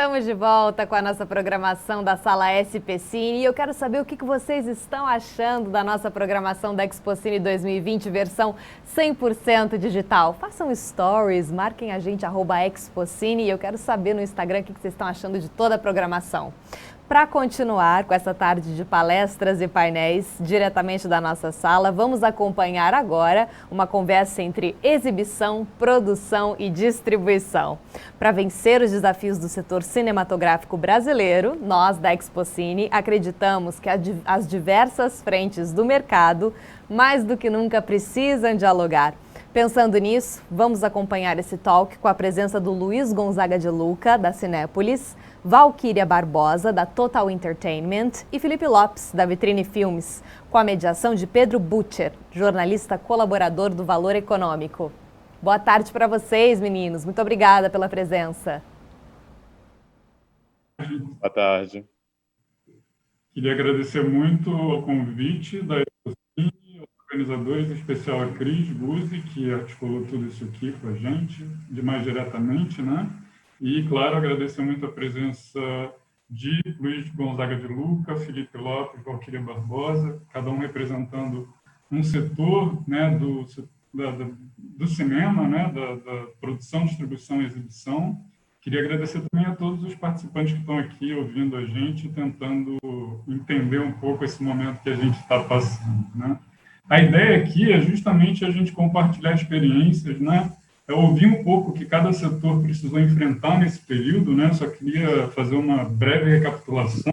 Estamos de volta com a nossa programação da Sala SP Cine e eu quero saber o que vocês estão achando da nossa programação da Expo Cine 2020, versão 100% digital. Façam stories, marquem a gente, @expocine, e eu quero saber no Instagram o que vocês estão achando de toda a programação. Para continuar com essa tarde de palestras e painéis diretamente da nossa sala, vamos acompanhar agora uma conversa entre exibição, produção e distribuição. Para vencer os desafios do setor cinematográfico brasileiro, nós da Expo Cine acreditamos que as diversas frentes do mercado, mais do que nunca, precisam dialogar. Pensando nisso, vamos acompanhar esse talk com a presença do Luiz Gonzaga de Luca, da Cinépolis, Valquíria Barbosa, da Total Entertainment, e Felipe Lopes, da Vitrine Filmes, com a mediação de Pedro Butcher, jornalista colaborador do Valor Econômico. Boa tarde para vocês, meninos. Muito obrigada pela presença. Boa tarde. Queria agradecer muito o convite da Expo, organizadores, em especial a Cris Guzzi, que articulou tudo isso aqui com a gente, de mais diretamente, né? E, claro, agradecer muito a presença de Luiz Gonzaga de Luca, Felipe Lopes, Valquíria Barbosa, cada um representando um setor, né, do cinema, né, da produção, distribuição e exibição. Queria agradecer também a todos os participantes que estão aqui ouvindo a gente, tentando entender um pouco esse momento que a gente está passando, né? A ideia aqui é justamente a gente compartilhar experiências, né? Eu ouvi um pouco o que cada setor precisou enfrentar nesse período, né? Só queria fazer uma breve recapitulação.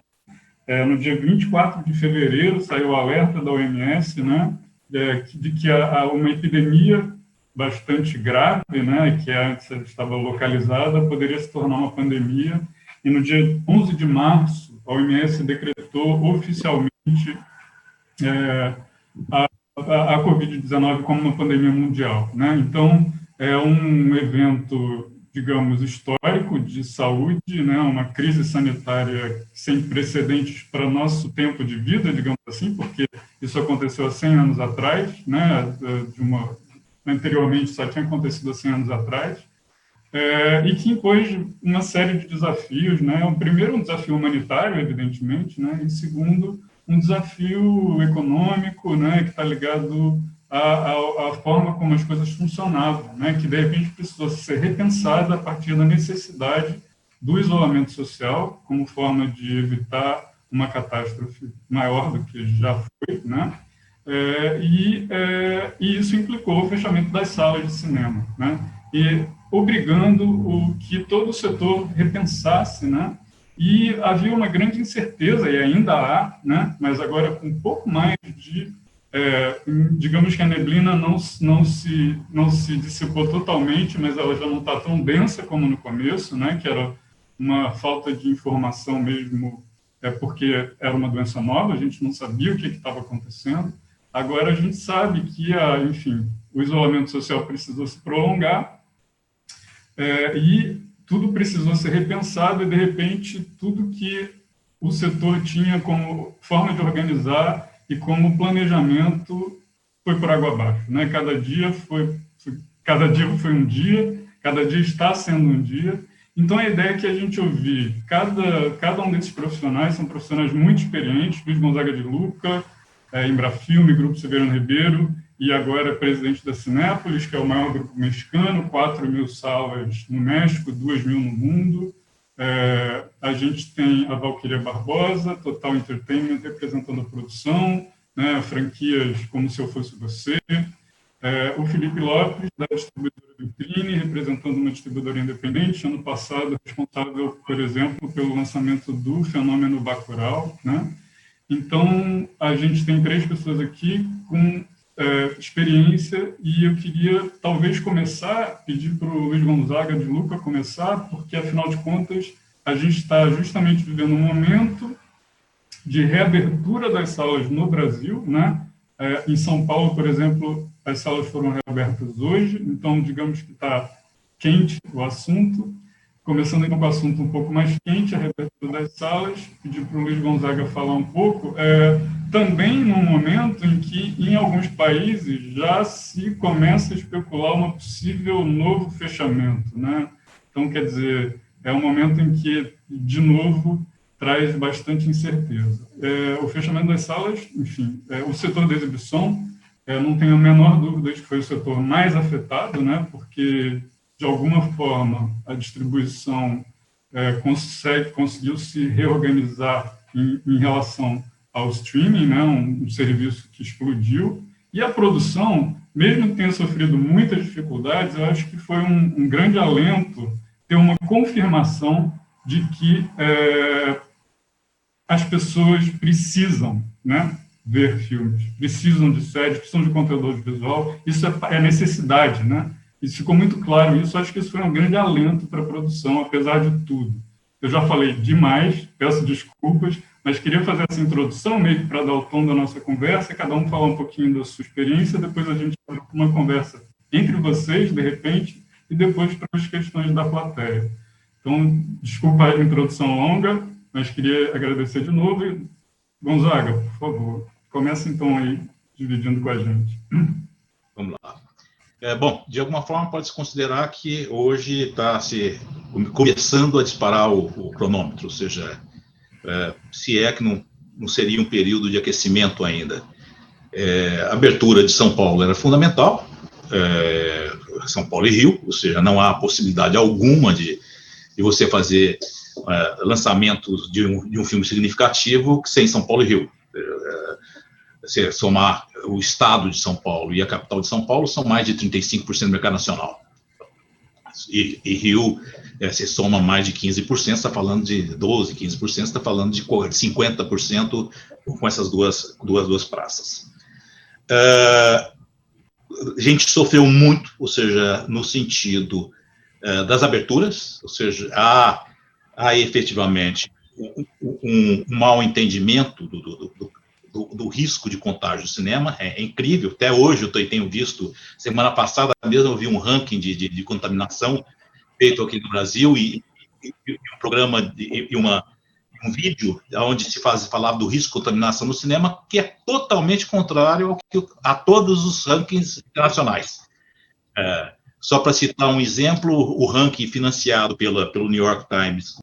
No dia 24 de fevereiro saiu o alerta da OMS, né? De que uma epidemia bastante grave, né? Que antes estava localizada, poderia se tornar uma pandemia. E no dia 11 de março, a OMS decretou oficialmente a Covid-19 como uma pandemia mundial, né? Então, é um evento, digamos, histórico de saúde, né? Uma crise sanitária sem precedentes para nosso tempo de vida, digamos assim, porque isso aconteceu há 100 anos atrás, né? Anteriormente só tinha acontecido há 100 anos atrás, e que impôs uma série de desafios, né? O primeiro, um desafio humanitário, evidentemente, né? E segundo, um desafio econômico, né? Que está ligado à forma como as coisas funcionavam, né? Que, de repente, precisou ser repensada a partir da necessidade do isolamento social como forma de evitar uma catástrofe maior do que já foi, né? E isso implicou o fechamento das salas de cinema, né? E obrigando que todo o setor repensasse, né? E havia uma grande incerteza, e ainda há, né? Mas agora com um pouco mais de, digamos que a neblina não se dissipou totalmente, mas ela já não está tão densa como no começo, né? Que era uma falta de informação mesmo, porque era uma doença nova, a gente não sabia o que estava acontecendo. Agora a gente sabe que, enfim, o isolamento social precisou se prolongar, e tudo precisou ser repensado, e, de repente, tudo que o setor tinha como forma de organizar e como planejamento foi por água abaixo, né? Cada dia foi um dia, cada dia está sendo um dia. Então, a ideia é que a gente ouvir cada um desses profissionais, são profissionais muito experientes, Luiz Gonzaga de Luca, Embrafilme, Grupo Severiano Ribeiro, e agora presidente da Cinépolis, que é o maior grupo mexicano, 4.000 salas no México, 2.000 no mundo. A gente tem a Valquíria Barbosa, Total Entertainment, representando a produção, né, franquias como Se Eu Fosse Você. O Felipe Lopes, da distribuidora Vitrine, representando uma distribuidora independente, ano passado responsável, por exemplo, pelo lançamento do Fenômeno Bacurau, né? Então, a gente tem 3 pessoas aqui com experiência, e eu queria talvez pedir para o Luiz Gonzaga de Luca começar, porque, afinal de contas, a gente está justamente vivendo um momento de reabertura das salas no Brasil, né? Em São Paulo, por exemplo, as salas foram reabertas hoje, então, digamos que está quente o assunto. Começando então com o assunto um pouco mais quente, a reabertura das salas, pedir para o Luiz Gonzaga falar um pouco, também num momento em que, em alguns países, já se começa a especular uma possível novo fechamento, né? Então, quer dizer, é um momento em que, de novo, traz bastante incerteza. O fechamento das salas, enfim, o setor da exibição, não tenho a menor dúvida de que foi o setor mais afetado, né, porque, de alguma forma, a distribuição conseguiu se reorganizar em relação ao streaming, né, um serviço que explodiu, e a produção, mesmo que tenha sofrido muitas dificuldades, eu acho que foi um grande alento ter uma confirmação de que as pessoas precisam, né, ver filmes, precisam de séries, precisam de conteúdo audiovisual, isso é necessidade, né? Isso ficou muito claro, isso acho que isso foi um grande alento para a produção, apesar de tudo. Eu já falei demais, peço desculpas, mas queria fazer essa introdução meio que para dar o tom da nossa conversa, cada um falar um pouquinho da sua experiência, depois a gente vai para uma conversa entre vocês, de repente, e depois para as questões da plateia. Então, desculpa a introdução longa, mas queria agradecer de novo. E, Gonzaga, por favor, começa então aí, dividindo com a gente. Vamos lá. Bom, de alguma forma pode-se considerar que hoje está se começando a disparar o cronômetro, ou seja, se é que não seria um período de aquecimento ainda. A abertura de São Paulo era fundamental, São Paulo e Rio, ou seja, não há possibilidade alguma de você fazer lançamentos de um filme significativo sem São Paulo e Rio. Se somar o estado de São Paulo e a capital de São Paulo, são mais de 35% do mercado nacional. E Rio, se soma mais de 15%, você está falando de 12%, 15%, você está falando de 50% com essas duas praças. A gente sofreu muito, ou seja, no sentido das aberturas, ou seja, há efetivamente um mau entendimento do risco de contágio do cinema. É incrível, até hoje eu tenho visto, semana passada mesmo eu vi um ranking de contaminação feito aqui no Brasil e um programa e um vídeo onde se falava do risco de contaminação no cinema, que é totalmente contrário a todos os rankings internacionais. Só para citar um exemplo, o ranking financiado pelo New York Times,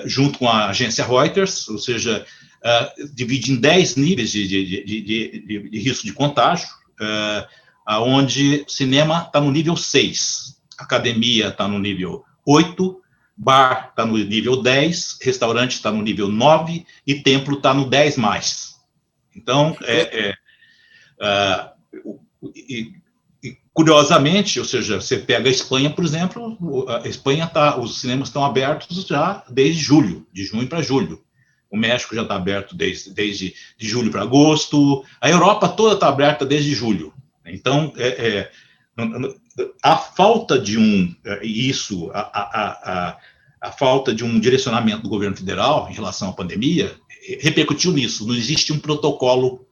junto com a agência Reuters, ou seja, divide em 10 níveis de risco de contágio, onde cinema está no nível 6, academia está no nível 8, bar está no nível 10, restaurante está no nível 9 e templo está no 10+. Então, curiosamente, ou seja, você pega a Espanha, por exemplo, a Espanha os cinemas estão abertos já desde julho, de junho para julho. O México já está aberto desde de julho para agosto. A Europa toda está aberta desde julho. Então, a falta de a falta de um direcionamento do governo federal em relação à pandemia repercutiu nisso. Não existe um protocolo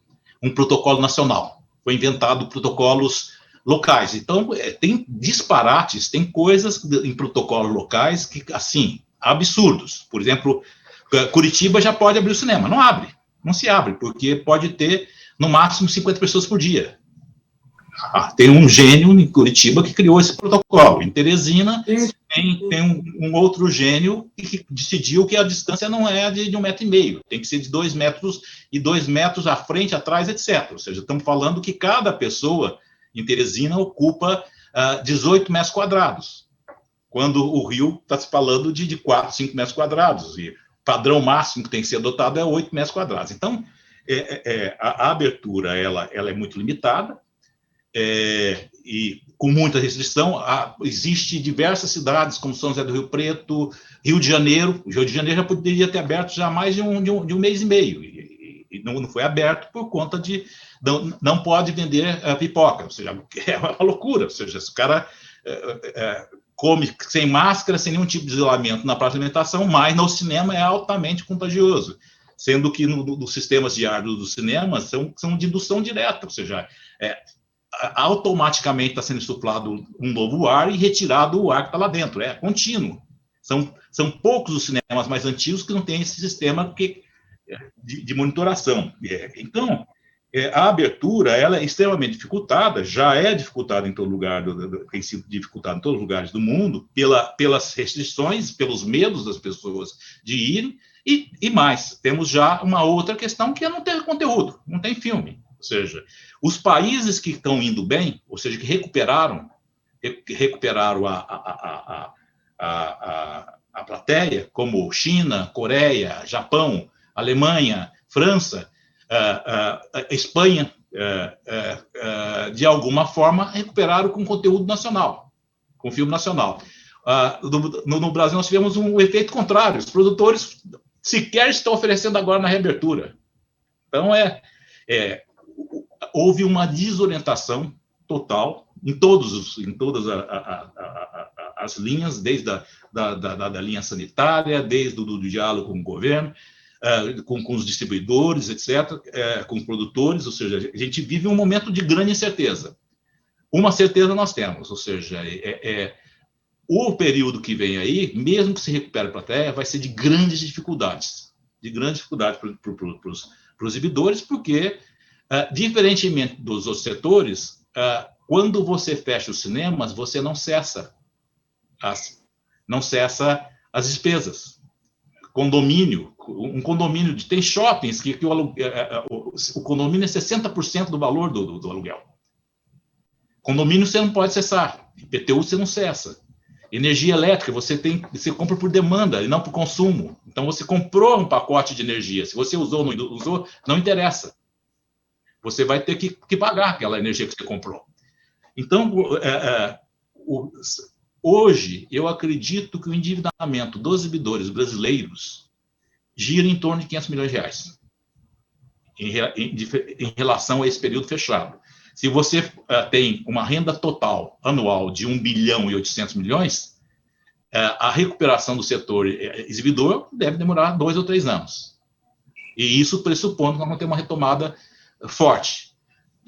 nacional. Foi inventado protocolos locais. Então, tem disparates, tem coisas em protocolos locais que, assim, absurdos. Por exemplo, Curitiba já pode abrir o cinema. Não se abre, porque pode ter, no máximo, 50 pessoas por dia. Tem um gênio em Curitiba que criou esse protocolo. Em Teresina, tem um outro gênio que decidiu que a distância não é de 1,5 metro, tem que ser de 2 metros, e 2 metros à frente, atrás, etc. Ou seja, estamos falando que cada pessoa em Teresina ocupa 18 metros quadrados, quando o Rio está se falando de 4, 5 metros quadrados, e o padrão máximo que tem que ser adotado é 8 metros quadrados. Então, a abertura ela é muito limitada, e com muita restrição. Existe diversas cidades, como São José do Rio Preto, Rio de Janeiro. O Rio de Janeiro já poderia ter aberto já há mais de um mês e meio, e não foi aberto por conta de não pode vender pipoca, ou seja, é uma loucura. Ou seja, se o cara come sem máscara, sem nenhum tipo de isolamento na praça de alimentação, mas no cinema é altamente contagioso, sendo que nos sistemas de ar dos cinemas são de indução direta, ou seja, automaticamente está sendo insuflado um novo ar e retirado o ar que está lá dentro, é contínuo. São poucos os cinemas mais antigos que não têm esse sistema de monitoração. Então, a abertura ela é extremamente dificultada, já é dificultada em todo lugar, tem sido dificultada em todos os lugares do mundo, pelas restrições, pelos medos das pessoas de irem, e mais, temos já uma outra questão que é não ter conteúdo, não tem filme. Ou seja, os países que estão indo bem, ou seja, que recuperaram a plateia, como China, Coreia, Japão, Alemanha, França, Espanha, de alguma forma, recuperaram com conteúdo nacional, com filme nacional. No Brasil, nós tivemos um efeito contrário. Os produtores sequer estão oferecendo agora na reabertura. Então, houve uma desorientação total em todas as linhas, desde da linha sanitária, desde o diálogo com o governo, com os distribuidores, etc., com os produtores, ou seja, a gente vive um momento de grande incerteza. Uma certeza nós temos, ou seja, o período que vem aí, mesmo que se recupere a plateia, vai ser de grandes dificuldades para os exibidores, porque, diferentemente dos outros setores, quando você fecha os cinemas, você não cessa as despesas. Um condomínio, tem shoppings que o condomínio é 60% do valor do aluguel. Condomínio você não pode cessar, IPTU você não cessa. Energia elétrica você compra por demanda e não por consumo. Então você comprou um pacote de energia, se você usou ou não usou, não interessa. Você vai ter que pagar aquela energia que você comprou. Então, hoje, eu acredito que o endividamento dos exibidores brasileiros gira em torno de 500 milhões de reais em relação a esse período fechado. Se você tem uma renda total anual de 1 bilhão e 800 milhões, a recuperação do setor exibidor deve demorar 2 ou 3 anos. E isso pressupondo que nós vamos ter uma retomada forte.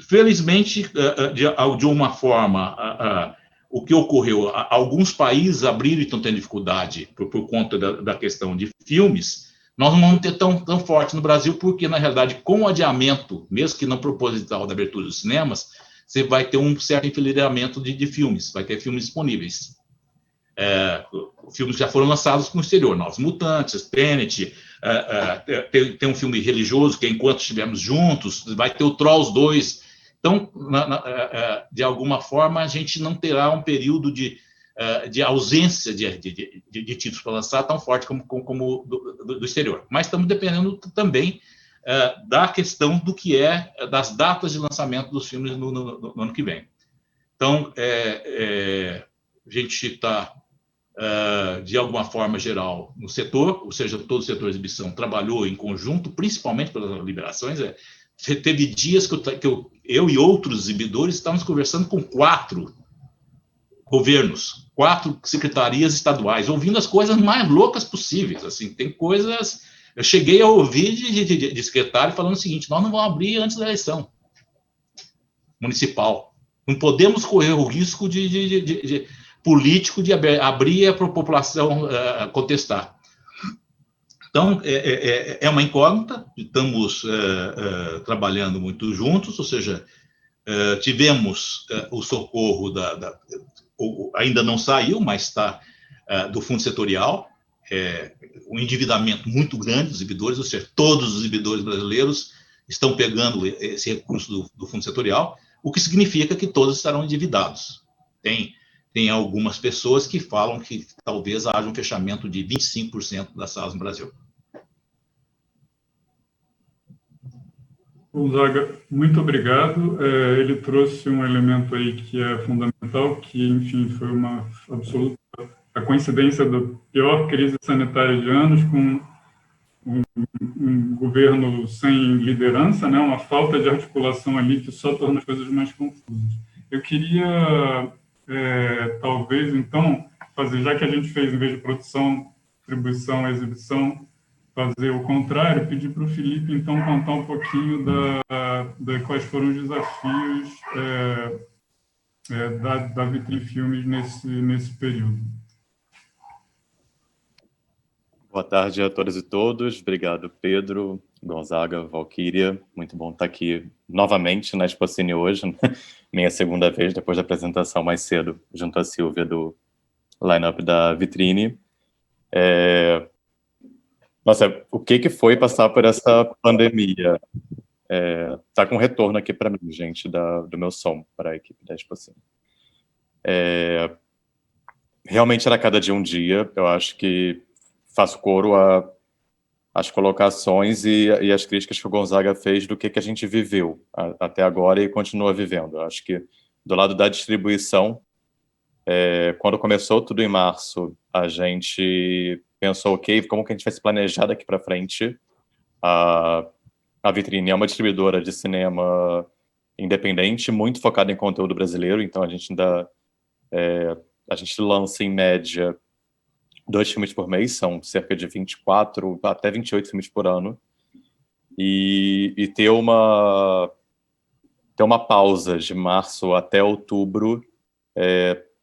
Felizmente, de uma forma, o que ocorreu, alguns países abriram e estão tendo dificuldade por conta da questão de filmes. Nós não vamos ter tão forte no Brasil, porque, na realidade, com o adiamento, mesmo que não proposital, da abertura dos cinemas, você vai ter um certo enfileiramento de filmes, vai ter filmes disponíveis. Filmes já foram lançados no exterior, Novos Mutantes, Tenet, tem um filme religioso, que é Enquanto Estivermos Juntos, vai ter o Trolls 2. Então, de alguma forma, a gente não terá um período de ausência de títulos para lançar tão forte como do exterior. Mas estamos dependendo também da questão das datas de lançamento dos filmes no ano que vem. Então, a gente está, de alguma forma geral, no setor, ou seja, todo o setor de exibição trabalhou em conjunto, principalmente pelas liberações. Teve dias que eu e outros exibidores estávamos conversando com 4 governos, 4 secretarias estaduais, ouvindo as coisas mais loucas possíveis. Assim, tem coisas... Eu cheguei a ouvir de secretário falando o seguinte: nós não vamos abrir antes da eleição municipal. Não podemos correr o risco político de abrir para a população contestar. Então, é uma incógnita, estamos trabalhando muito juntos, ou seja, tivemos o socorro ainda não saiu, mas está do fundo setorial, um endividamento muito grande dos exibidores, ou seja, todos os exibidores brasileiros estão pegando esse recurso do fundo setorial, o que significa que todos estarão endividados. Tem algumas pessoas que falam que talvez haja um fechamento de 25% das salas no Brasil. Gonzaga, muito obrigado. Ele trouxe um elemento aí que é fundamental, que, enfim, foi uma absoluta a coincidência da pior crise sanitária de anos, com um governo sem liderança, né, uma falta de articulação ali que só torna as coisas mais confusas. Eu queria, talvez, então, já que a gente fez, em vez de produção, distribuição, exibição, fazer o contrário, pedir para o Felipe, então, contar um pouquinho de quais foram os desafios da Vitrine Filmes nesse período. Boa tarde a todas e todos. Obrigado, Pedro. Gonzaga, Valquíria, muito bom estar aqui novamente na Expocine hoje, né? Minha segunda vez, depois da apresentação mais cedo, junto à Silvia do line-up da Vitrine. Nossa, o que foi passar por essa pandemia? Tá com retorno aqui para mim, gente, do meu som, para a equipe da Expocine. Realmente era cada dia um dia, eu acho que faço coro às colocações e as críticas que o Gonzaga fez do que a gente viveu até agora e continua vivendo. Eu acho que do lado da distribuição, quando começou tudo em março, a gente pensou, ok, como que a gente vai se planejar daqui para frente? A Vitrine é uma distribuidora de cinema independente, muito focada em conteúdo brasileiro, então a gente lança em média 2 filmes por mês, são cerca de 24 até 28 filmes por ano, e ter uma pausa de março até outubro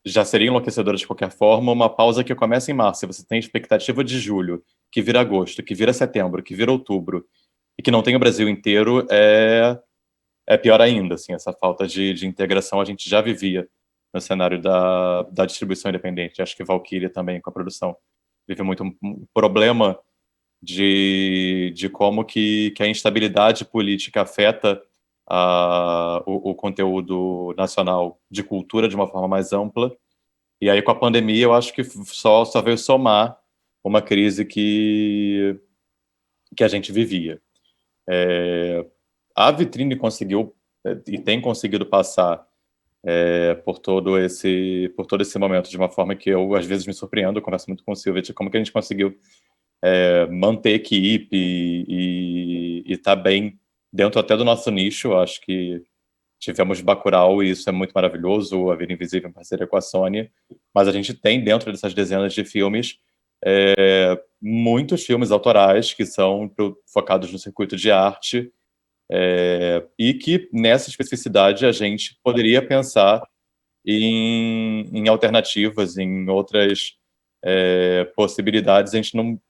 já seria enlouquecedora de qualquer forma. Uma pausa que começa em março, você tem expectativa de julho, que vira agosto, que vira setembro, que vira outubro, e que não tem o Brasil inteiro, é pior ainda, assim, essa falta de integração a gente já vivia no cenário da distribuição independente. Acho que Valquíria também, com a produção, vive muito um problema de como que a instabilidade política afeta o conteúdo nacional de cultura de uma forma mais ampla. E aí, com a pandemia, eu acho que só veio somar uma crise que a gente vivia. A Vitrine conseguiu e tem conseguido passar por todo esse momento de uma forma que eu, às vezes, me surpreendo. Eu converso muito com o Silvia de como que a gente conseguiu manter equipe e estar bem dentro até do nosso nicho. Eu acho que tivemos Bacurau e isso é muito maravilhoso, A Vida Invisível em parceria com a Sony, mas a gente tem dentro dessas dezenas de filmes muitos filmes autorais que são focados no circuito de arte, e que nessa especificidade a gente poderia pensar em alternativas, em outras possibilidades. A gente não,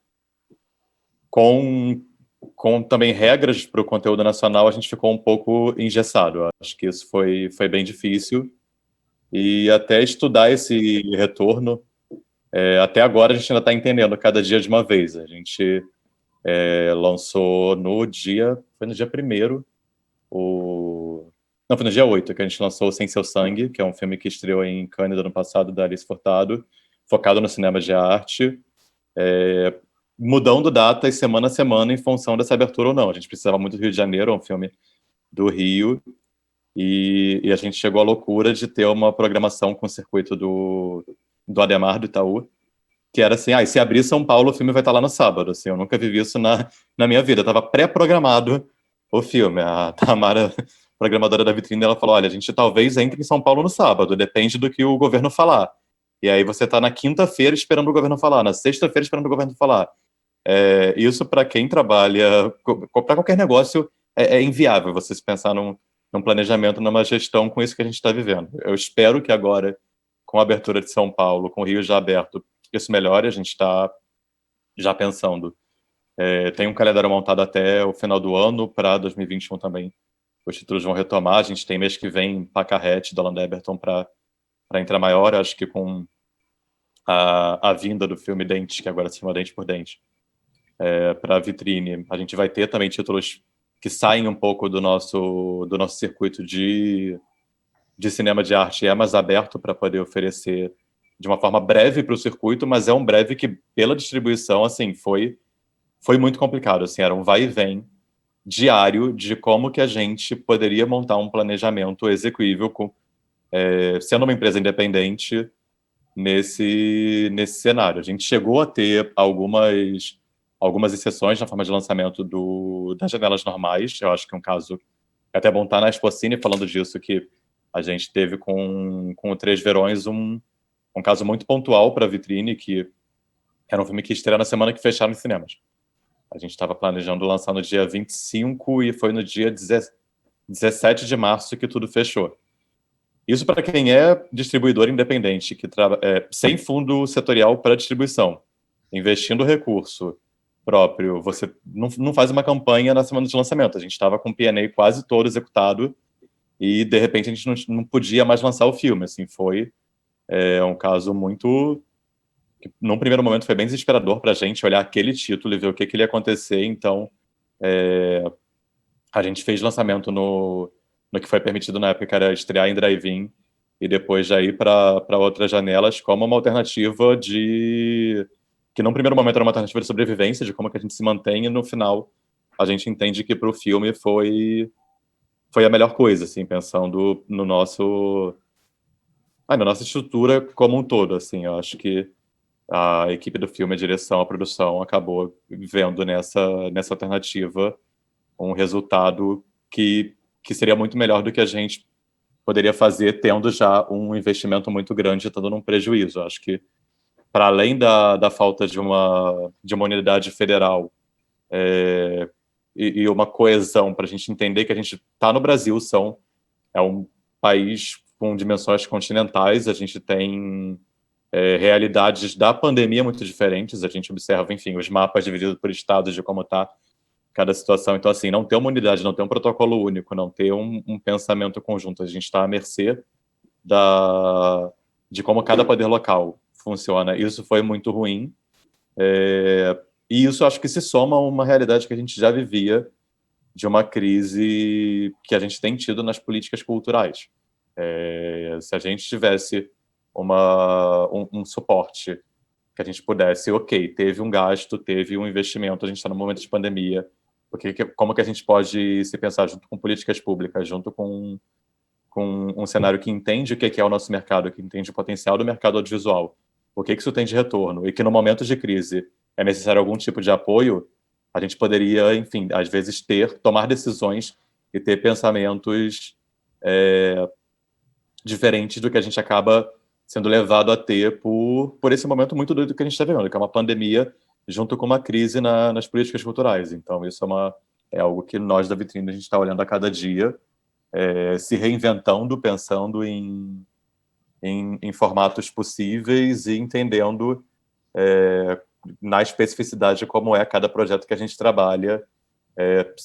com também regras para o conteúdo nacional, a gente ficou um pouco engessado. Acho que isso foi bem difícil, e até estudar esse retorno, até agora a gente ainda está entendendo cada dia de uma vez. A gente lançou foi no dia 1º, não, foi no dia 8 que a gente lançou Sem Seu Sangue, que é um filme que estreou em Cannes do ano passado, da Alice Furtado, focado no cinema de arte, mudando datas semana a semana em função dessa abertura ou não. A gente precisava muito do Rio de Janeiro, é um filme do Rio, e a gente chegou à loucura de ter uma programação com o circuito do Ademar, do Itaú, que era assim, se abrir São Paulo, o filme vai estar lá no sábado. Assim, eu nunca vivi isso na minha vida. Estava pré-programado o filme. A Tamara, programadora da Vitrine, ela falou, olha, a gente talvez entre em São Paulo no sábado, depende do que o governo falar. E aí você está na quinta-feira esperando o governo falar, na sexta-feira esperando o governo falar. Isso, para quem trabalha, para qualquer negócio, é inviável você se pensar num planejamento, numa gestão com isso que a gente está vivendo. Eu espero que agora, com a abertura de São Paulo, com o Rio já aberto, isso melhore. A gente está já pensando. Tem um calendário montado até o final do ano, para 2021 também. Os títulos vão retomar. A gente tem mês que vem Pacarrete, da Alan Eberton, para entrar maior. Acho que com a vinda do filme Dente, que agora se chama Dente por Dente, para a Vitrine, a gente vai ter também títulos que saem um pouco do nosso circuito de cinema de arte, mais aberto para poder oferecer de uma forma breve para o circuito, mas é um breve que, pela distribuição, assim, foi muito complicado. Assim, era um vai e vem diário de como que a gente poderia montar um planejamento execuível, sendo uma empresa independente nesse cenário. A gente chegou a ter algumas exceções na forma de lançamento das janelas normais. Eu acho que um caso, é até bom estar na Expocine falando disso, que a gente teve com o Três Verões um caso muito pontual para a Vitrine, que era um filme que estreia na semana que fecharam os cinemas. A gente estava planejando lançar no dia 25 e foi no dia 17 de março que tudo fechou. Isso para quem é distribuidor independente, que sem fundo setorial para distribuição, investindo recurso, próprio, você não faz uma campanha na semana de lançamento. A gente estava com o P&A quase todo executado e, de repente, a gente não podia mais lançar o filme. Assim, foi um caso muito... que, num primeiro momento, foi bem desesperador para a gente olhar aquele título e ver o que ele ia acontecer. Então, a gente fez lançamento no que foi permitido na época, que era estrear em drive-in, e depois já ir para outras janelas como uma alternativa que num primeiro momento era uma alternativa de sobrevivência, de como que a gente se mantém, e no final a gente entende que para o filme foi a melhor coisa, assim, pensando no na nossa estrutura como um todo, assim. Eu acho que a equipe do filme, a direção, a produção, acabou vendo nessa alternativa um resultado que seria muito melhor do que a gente poderia fazer tendo já um investimento muito grande e estando num prejuízo. Acho que, para além da falta de uma unidade federal e uma coesão para a gente entender que a gente está no Brasil, é um país com dimensões continentais, a gente tem realidades da pandemia muito diferentes, a gente observa, enfim, os mapas divididos por estados de como está cada situação. Então, assim, não ter uma unidade, não ter um protocolo único, não ter um pensamento conjunto, a gente está à mercê de como cada poder local funciona. Isso foi muito ruim, e isso acho que se soma a uma realidade que a gente já vivia, de uma crise que a gente tem tido nas políticas culturais. Se a gente tivesse um suporte que a gente pudesse, ok, teve um gasto, teve um investimento, a gente está num momento de pandemia, como que a gente pode se pensar junto com políticas públicas, junto com um cenário que entende o que é o nosso mercado, que entende o potencial do mercado audiovisual, o que isso tem de retorno, e que no momento de crise é necessário algum tipo de apoio, a gente poderia, enfim, às vezes tomar decisões e ter pensamentos diferentes do que a gente acaba sendo levado a ter por esse momento muito doido que a gente está vivendo, que é uma pandemia junto com uma crise nas políticas culturais. Então, isso é algo que nós da Vitrine a gente está olhando a cada dia, se reinventando, pensando em formatos possíveis e entendendo na especificidade como é cada projeto que a gente trabalha,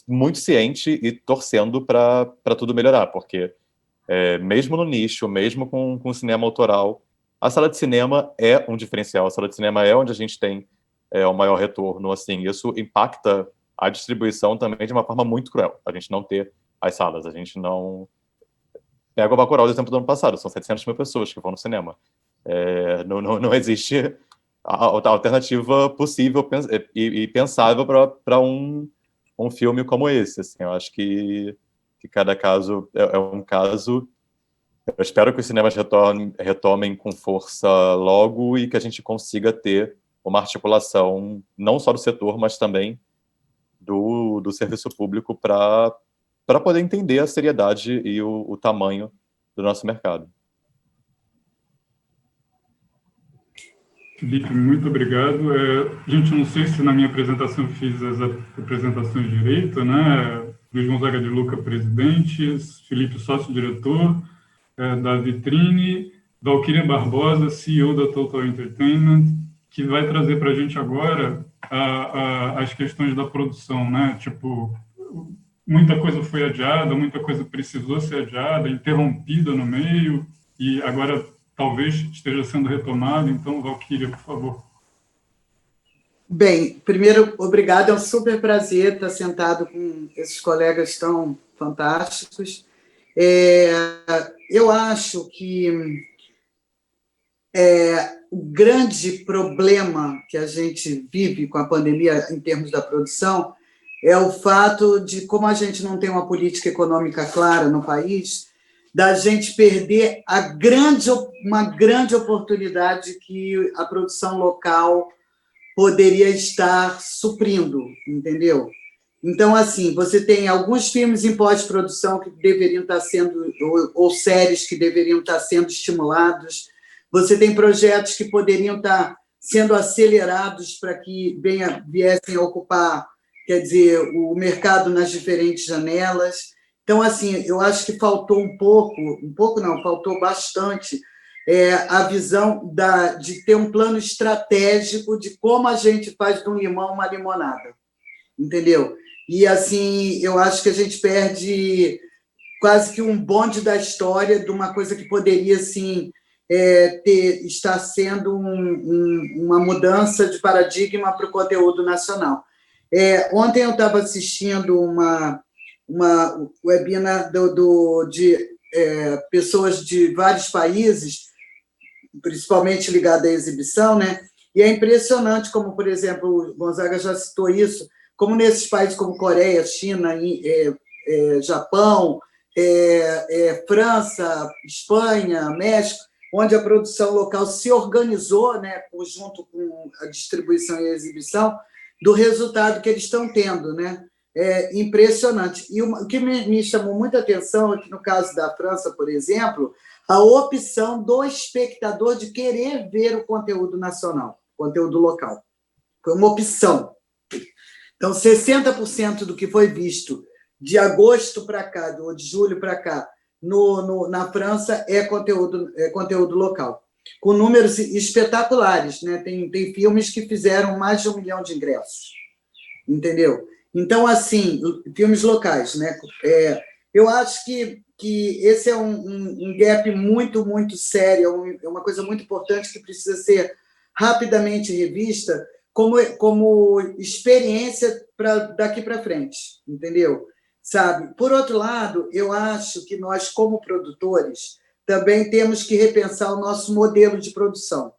muito ciente e torcendo para tudo melhorar, porque mesmo no nicho, mesmo com cinema autoral, a sala de cinema é um diferencial, a sala de cinema é onde a gente tem o maior retorno, assim, isso impacta a distribuição também de uma forma muito cruel, a gente não ter as salas, a gente não... Pega o Bacurau do exemplo do ano passado, são 700 mil pessoas que vão no cinema. Não existe a alternativa possível e pensável para um filme como esse, assim, eu acho que cada caso é um caso. Eu espero que os cinemas retomem com força logo e que a gente consiga ter uma articulação não só do setor, mas também do serviço público para poder entender a seriedade e o tamanho do nosso mercado. Felipe, muito obrigado. Gente, não sei se na minha apresentação fiz as apresentações direito, né? Luiz Gonzaga de Luca, presidente, Felipe, sócio-diretor da Vitrine, Valquíria Barbosa, CEO da Total Entertainment, que vai trazer para a gente agora as questões da produção, né? Tipo, muita coisa foi adiada, muita coisa precisou ser adiada, interrompida no meio, e agora talvez esteja sendo retomado. Então, Valquíria, por favor. Bem, primeiro, obrigado, é um super prazer estar sentado com esses colegas tão fantásticos. Eu acho que o grande problema que a gente vive com a pandemia em termos da produção é o fato de, como a gente não tem uma política econômica clara no país, da gente perder uma grande oportunidade que a produção local poderia estar suprindo, entendeu? Então, assim, você tem alguns filmes em pós-produção que deveriam estar sendo, ou séries que deveriam estar sendo estimulados, você tem projetos que poderiam estar sendo acelerados para que viessem a ocupar, quer dizer, o mercado nas diferentes janelas. Então, assim, eu acho que faltou faltou bastante a visão de ter um plano estratégico de como a gente faz de um limão uma limonada, entendeu? E, assim, eu acho que a gente perde quase que um bonde da história de uma coisa que poderia, assim, estar sendo uma mudança de paradigma para o conteúdo nacional. Ontem eu estava assistindo uma webinar de pessoas de vários países, principalmente ligada à exibição, né? E é impressionante como, por exemplo, o Gonzaga já citou isso, como nesses países como Coreia, China, Japão, França, Espanha, México, onde a produção local se organizou, né, junto com a distribuição e a exibição, do resultado que eles estão tendo, né? É impressionante. E o que me chamou muita atenção é que, no caso da França, por exemplo, a opção do espectador de querer ver o conteúdo nacional, conteúdo local. Foi uma opção. Então, 60% do que foi visto de agosto para cá, ou de julho para cá, na França, é conteúdo local, com números espetaculares, né? Tem filmes que fizeram mais de 1 milhão de ingressos, entendeu? Então, assim, filmes locais, né? Eu acho que esse é um gap muito, muito sério, é uma coisa muito importante que precisa ser rapidamente revista como experiência daqui para frente, entendeu? Sabe? Por outro lado, eu acho que nós, como produtores, também temos que repensar o nosso modelo de produção,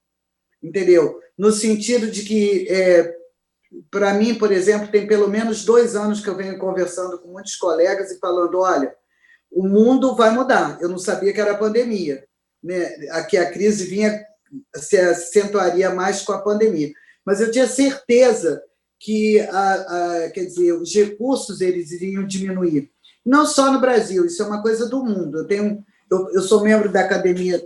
entendeu? No sentido de que, para mim, por exemplo, tem pelo menos 2 anos que eu venho conversando com muitos colegas e falando, olha, o mundo vai mudar. Eu não sabia que era a pandemia, né? Que a crise se acentuaria mais com a pandemia. Mas eu tinha certeza que quer dizer, os recursos eles iriam diminuir. Não só no Brasil, isso é uma coisa do mundo. Eu sou membro da Academia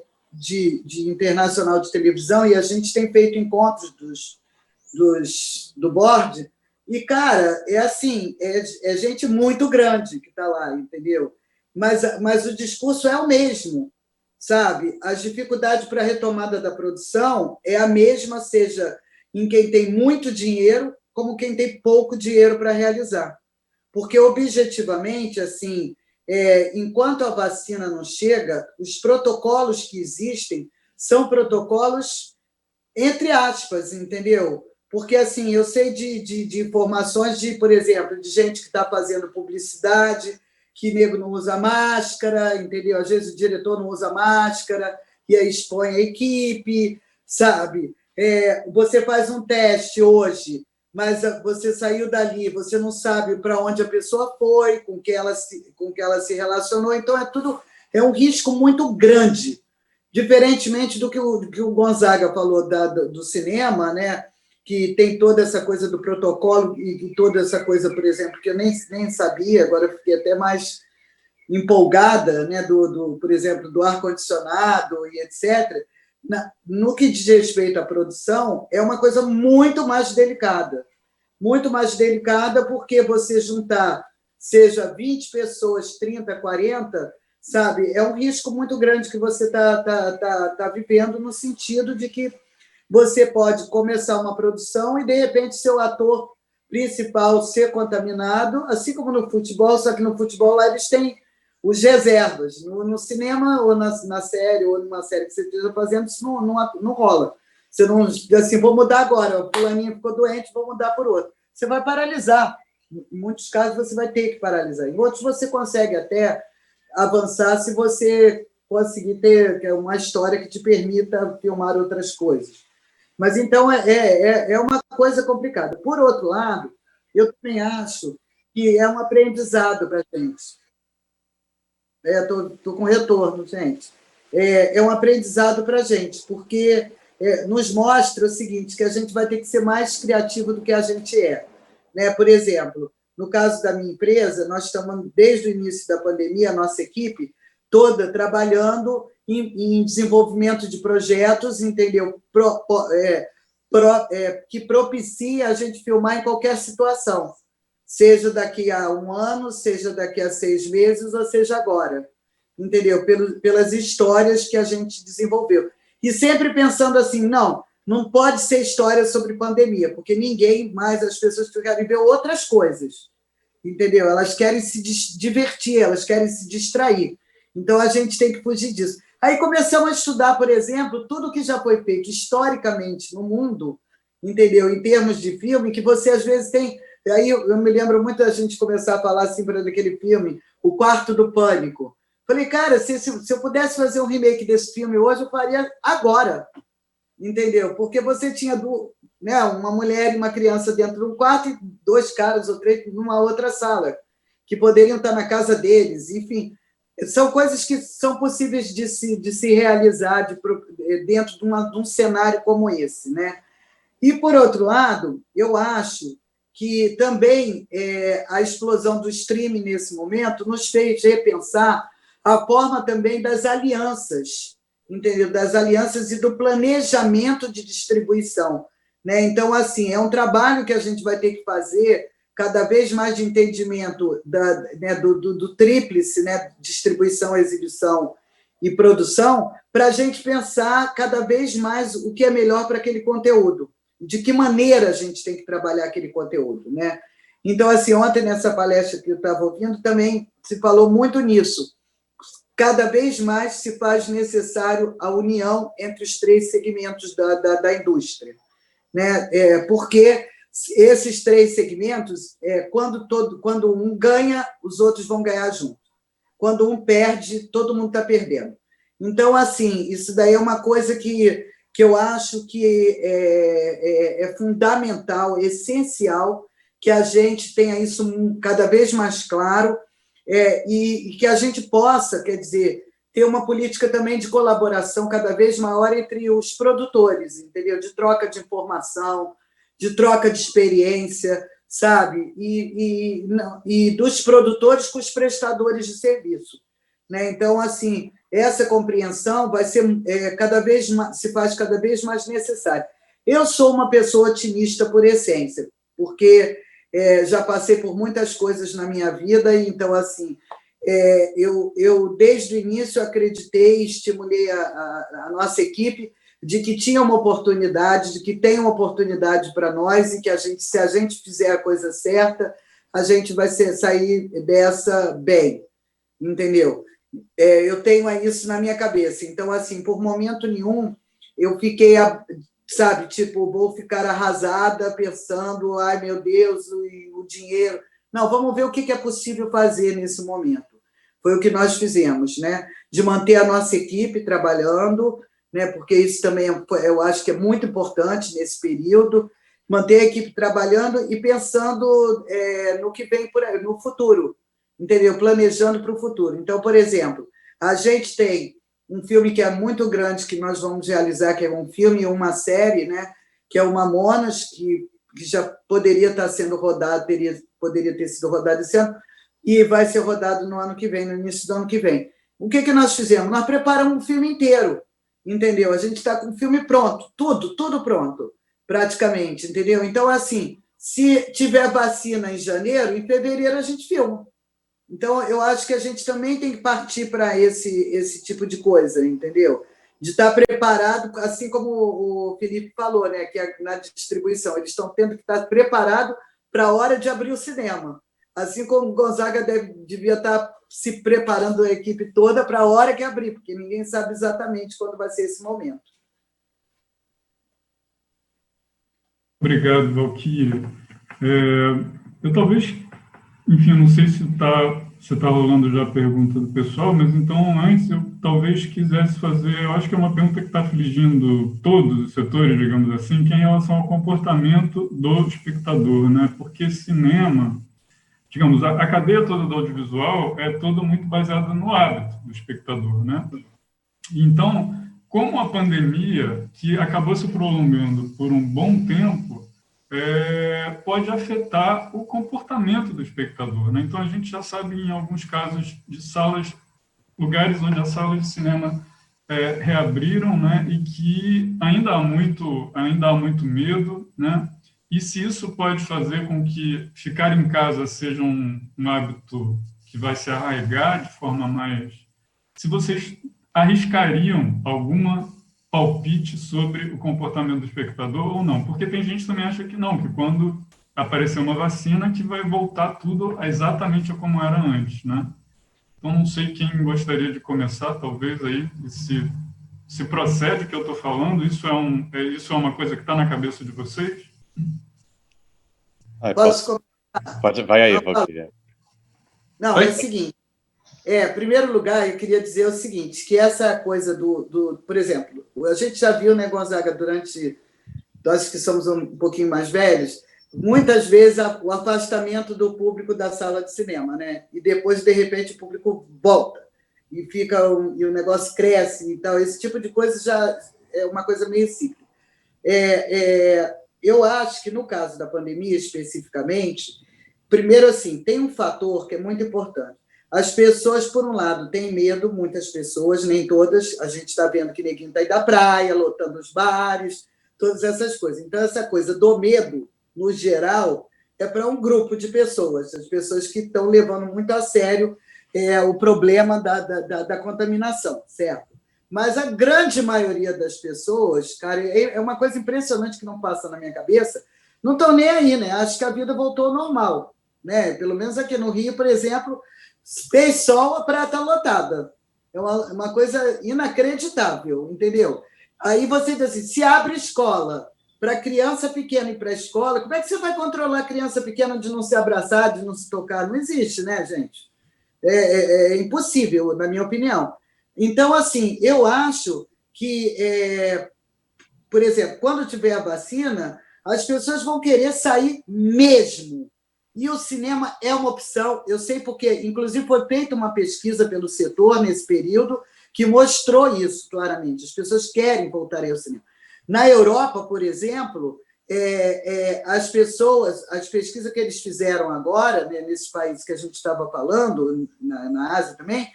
Internacional de Televisão e a gente tem feito encontros do board e, cara, assim, é gente muito grande que está lá, entendeu? Mas o discurso é o mesmo, sabe? As dificuldades para a retomada da produção é a mesma, seja em quem tem muito dinheiro, como quem tem pouco dinheiro para realizar. Porque, objetivamente, assim, enquanto a vacina não chega, os protocolos que existem são protocolos, entre aspas, entendeu? Porque, assim, eu sei de informações por exemplo, de gente que está fazendo publicidade, que nego não usa máscara, entendeu? Às vezes o diretor não usa máscara e aí expõe a equipe, sabe? Você faz um teste hoje, mas você saiu dali, você não sabe para onde a pessoa foi, com que ela se relacionou, então é um risco muito grande, diferentemente do que o Gonzaga falou do cinema, né? Que tem toda essa coisa do protocolo e toda essa coisa, por exemplo, que eu nem sabia, agora eu fiquei até mais empolgada, né? Por exemplo, do ar-condicionado e etc. No que diz respeito à produção, é uma coisa muito mais delicada porque você juntar, seja 20 pessoas, 30, 40, sabe? É um risco muito grande que você está vivendo, no sentido de que você pode começar uma produção e, de repente, seu ator principal ser contaminado, assim como no futebol, só que no futebol lá eles têm os reservas. No cinema, ou na série, ou numa série que você esteja fazendo, isso não rola. Você não, assim, vou mudar agora, o fulaninho ficou doente, vou mudar por outro. Você vai paralisar. Em muitos casos, você vai ter que paralisar. Em outros, você consegue até avançar se você conseguir ter uma história que te permita filmar outras coisas. Mas, então, é uma coisa complicada. Por outro lado, eu também acho que é um aprendizado para a gente. Estou com retorno, gente. É um aprendizado para a gente, porque nos mostra o seguinte, que a gente vai ter que ser mais criativo do que a gente é. Né? Por exemplo, no caso da minha empresa, nós estamos, desde o início da pandemia, a nossa equipe toda trabalhando em desenvolvimento de projetos, entendeu? Que propicia a gente filmar em qualquer situação, seja daqui a 1 ano, seja daqui a 6 meses, ou seja agora. entendeu? Pelas histórias que a gente desenvolveu. E sempre pensando assim, não pode ser história sobre pandemia, porque ninguém mais, as pessoas querem ver outras coisas, entendeu? Elas querem se divertir, elas querem se distrair. Então, a gente tem que fugir disso. Aí começamos a estudar, por exemplo, tudo que já foi feito historicamente no mundo, entendeu? Em termos de filme, que você às vezes tem... Aí eu me lembro muito da gente começar a falar assim, para aquele filme, O Quarto do Pânico. Falei, cara, se eu pudesse fazer um remake desse filme hoje, eu faria agora, entendeu? Porque você tinha uma mulher e uma criança dentro de um quarto e 2 caras ou 3 numa outra sala, que poderiam estar na casa deles, enfim... São coisas que são possíveis de se realizar dentro de um cenário como esse, né? E, por outro lado, eu acho que também a explosão do streaming nesse momento nos fez repensar a forma também das alianças, entendeu? Das alianças e do planejamento de distribuição, né? Então, assim, é um trabalho que a gente vai ter que fazer cada vez mais de entendimento do tríplice, né, distribuição, exibição e produção, para a gente pensar cada vez mais o que é melhor para aquele conteúdo, de que maneira a gente tem que trabalhar aquele conteúdo, né? Então, assim, ontem, nessa palestra que eu estava ouvindo, também se falou muito nisso. Cada vez mais se faz necessário a união entre os 3 segmentos da indústria, né? Porque esses 3 segmentos, quando um ganha, os outros vão ganhar junto. Quando um perde, todo mundo está perdendo. Então, assim, isso daí é uma coisa que eu acho que é fundamental, essencial, que a gente tenha isso cada vez mais claro e que a gente possa, quer dizer, ter uma política também de colaboração cada vez maior entre os produtores, entendeu? De troca de informação, de troca de experiência, sabe? E dos produtores com os prestadores de serviço, né? Então, assim, essa compreensão vai ser se faz cada vez mais necessária. Eu sou uma pessoa otimista por essência, porque já passei por muitas coisas na minha vida, e então, assim, eu desde o início acreditei e estimulei a nossa equipe de que tinha uma oportunidade, de que tem uma oportunidade para nós e que se a gente fizer a coisa certa, a gente vai sair dessa bem, entendeu? Eu tenho isso na minha cabeça. Então, assim, por momento nenhum, eu fiquei, sabe, tipo, vou ficar arrasada pensando, ai, meu Deus, o dinheiro. Não, vamos ver o que é possível fazer nesse momento. Foi o que nós fizemos, né? De manter a nossa equipe trabalhando, né? Porque isso também eu acho que é muito importante nesse período, manter a equipe trabalhando e pensando no que vem por aí, no futuro, entendeu? Planejando para o futuro. Então, por exemplo, a gente tem um filme que é muito grande que nós vamos realizar, que é um filme e uma série, né? Que é o Mamonas, que já poderia estar sendo rodado, poderia ter sido rodado esse ano, e vai ser rodado no ano que vem, no início do ano que vem. O que nós fizemos? Nós preparamos um filme inteiro, entendeu? A gente está com o filme pronto, tudo pronto, praticamente, entendeu? Então, assim, se tiver vacina em janeiro, em fevereiro a gente filma. Então, eu acho que a gente também tem que partir para esse tipo de coisa, entendeu? De estar preparado, assim como o Felipe falou, né, que na distribuição, eles estão tendo que estar preparados para a hora de abrir o cinema. Assim como o Gonzaga devia estar se preparando a equipe toda para a hora que abrir, porque ninguém sabe exatamente quando vai ser esse momento. Obrigado, Valquíria. Eu talvez, enfim, não sei se está rolando já a pergunta do pessoal, mas então antes eu talvez quisesse fazer, eu acho que é uma pergunta que está afligindo todos os setores, digamos assim, que é em relação ao comportamento do espectador, né? Porque cinema, digamos, a cadeia toda do audiovisual é toda muito baseada no hábito do espectador, né? Então, como a pandemia, que acabou se prolongando por um bom tempo, pode afetar o comportamento do espectador, né? Então, a gente já sabe, em alguns casos de lugares onde as salas de cinema reabriram, né? E que ainda há muito medo, né? E se isso pode fazer com que ficar em casa seja um hábito que vai se arraigar de forma mais se vocês arriscariam alguma palpite sobre o comportamento do espectador ou não, porque tem gente que também acha que não, que quando aparecer uma vacina que vai voltar tudo exatamente como era antes, né? Então, não sei quem gostaria de começar, talvez, aí, se procede o que eu estou falando, isso é uma coisa que está na cabeça de vocês? Posso pode, vai aí, Valquíria. Não, é o seguinte. Em primeiro lugar, eu queria dizer o seguinte, que essa coisa por exemplo, a gente já viu, né, Gonzaga, durante, nós que somos um pouquinho mais velhos, muitas vezes o afastamento do público da sala de cinema, né? E depois, de repente, o público volta e e o negócio cresce e tal. Esse tipo de coisa já é uma coisa meio cíclica. Eu acho que, no caso da pandemia, especificamente, primeiro, assim, tem um fator que é muito importante. As pessoas, por um lado, têm medo, muitas pessoas, nem todas. A gente está vendo que neguinho está aí da praia, lotando os bares, todas essas coisas. Então, essa coisa do medo, no geral, é para um grupo de pessoas, as pessoas que estão levando muito a sério o problema da contaminação, certo? Mas a grande maioria das pessoas, cara, é uma coisa impressionante que não passa na minha cabeça, não estão nem aí, né? Acho que a vida voltou ao normal, né? Pelo menos aqui no Rio, por exemplo, fez sol, a praia está lotada. É uma coisa inacreditável, entendeu? Aí você diz assim, se abre escola para criança pequena ir para a escola, como é que você vai controlar a criança pequena de não se abraçar, de não se tocar? Não existe, né, gente? É impossível, na minha opinião. Então, assim, eu acho que, por exemplo, quando tiver a vacina, as pessoas vão querer sair mesmo. E o cinema é uma opção, eu sei porque, inclusive, foi feita uma pesquisa pelo setor nesse período que mostrou isso claramente. As pessoas querem voltar ao cinema. Na Europa, por exemplo, as pesquisas que eles fizeram agora, né, nesses países que a gente estava falando, na Ásia também,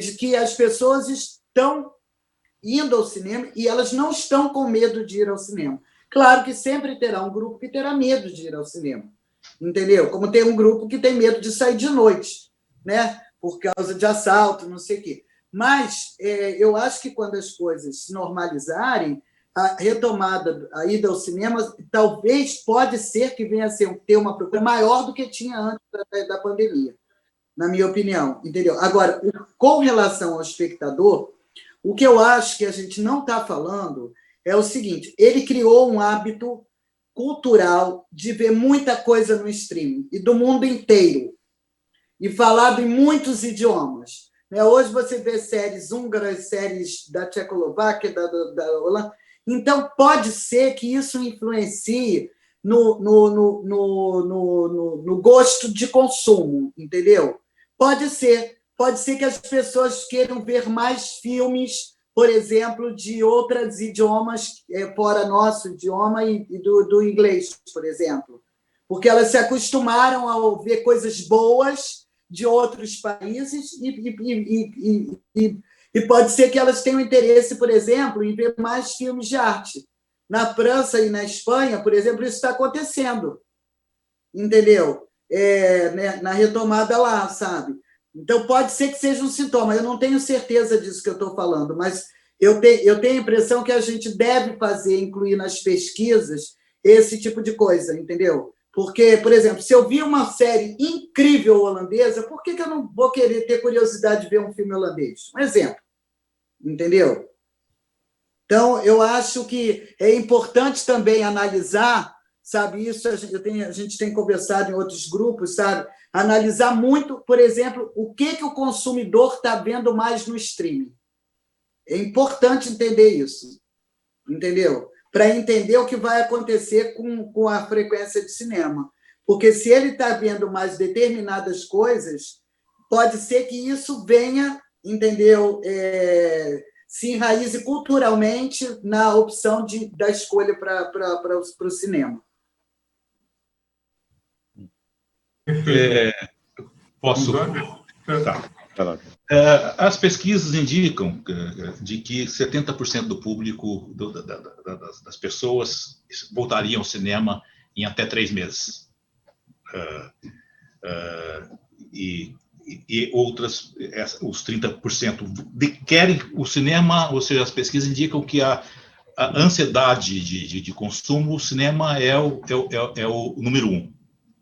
de que as pessoas estão indo ao cinema e elas não estão com medo de ir ao cinema. Claro que sempre terá um grupo que terá medo de ir ao cinema, entendeu? Como tem um grupo que tem medo de sair de noite, né? Por causa de assalto, não sei o quê. Mas eu acho que quando as coisas se normalizarem, a retomada, a ida ao cinema, talvez pode ser que venha a ter uma procura maior do que tinha antes da pandemia, na minha opinião, entendeu? Agora, com relação ao espectador, o que eu acho que a gente não está falando é o seguinte, ele criou um hábito cultural de ver muita coisa no streaming, e do mundo inteiro, e falado em muitos idiomas. Hoje você vê séries húngaras, séries da Tchecoslováquia, da Holanda. Então, pode ser que isso influencie no gosto de consumo, entendeu? Pode ser que as pessoas queiram ver mais filmes, por exemplo, de outros idiomas, fora nosso idioma e do inglês, por exemplo, porque elas se acostumaram a ver coisas boas de outros países e pode ser que elas tenham interesse, por exemplo, em ver mais filmes de arte. Na França e na Espanha, por exemplo, isso está acontecendo, entendeu? Na retomada lá, sabe? Então, pode ser que seja um sintoma. Eu não tenho certeza disso que eu estou falando, mas eu tenho a impressão que a gente deve incluir nas pesquisas esse tipo de coisa, entendeu? Porque, por exemplo, se eu vi uma série incrível holandesa, por que eu não vou querer ter curiosidade de ver um filme holandês? Um exemplo, entendeu? Então, eu acho que é importante também analisar, sabe, isso a gente tem conversado em outros grupos, sabe, analisar muito, por exemplo, o que o consumidor está vendo mais no streaming. É importante entender isso, entendeu? Para entender o que vai acontecer com a frequência de cinema. Porque se ele está vendo mais determinadas coisas, pode ser que isso venha, entendeu? Se enraize culturalmente na opção da escolha para o cinema. Posso? Tá. As pesquisas indicam de que 70% do público, das pessoas, voltariam ao cinema em até 3 meses. E e outras, os 30% querem o cinema, ou seja, as pesquisas indicam que a ansiedade de consumo, o cinema é o número 1.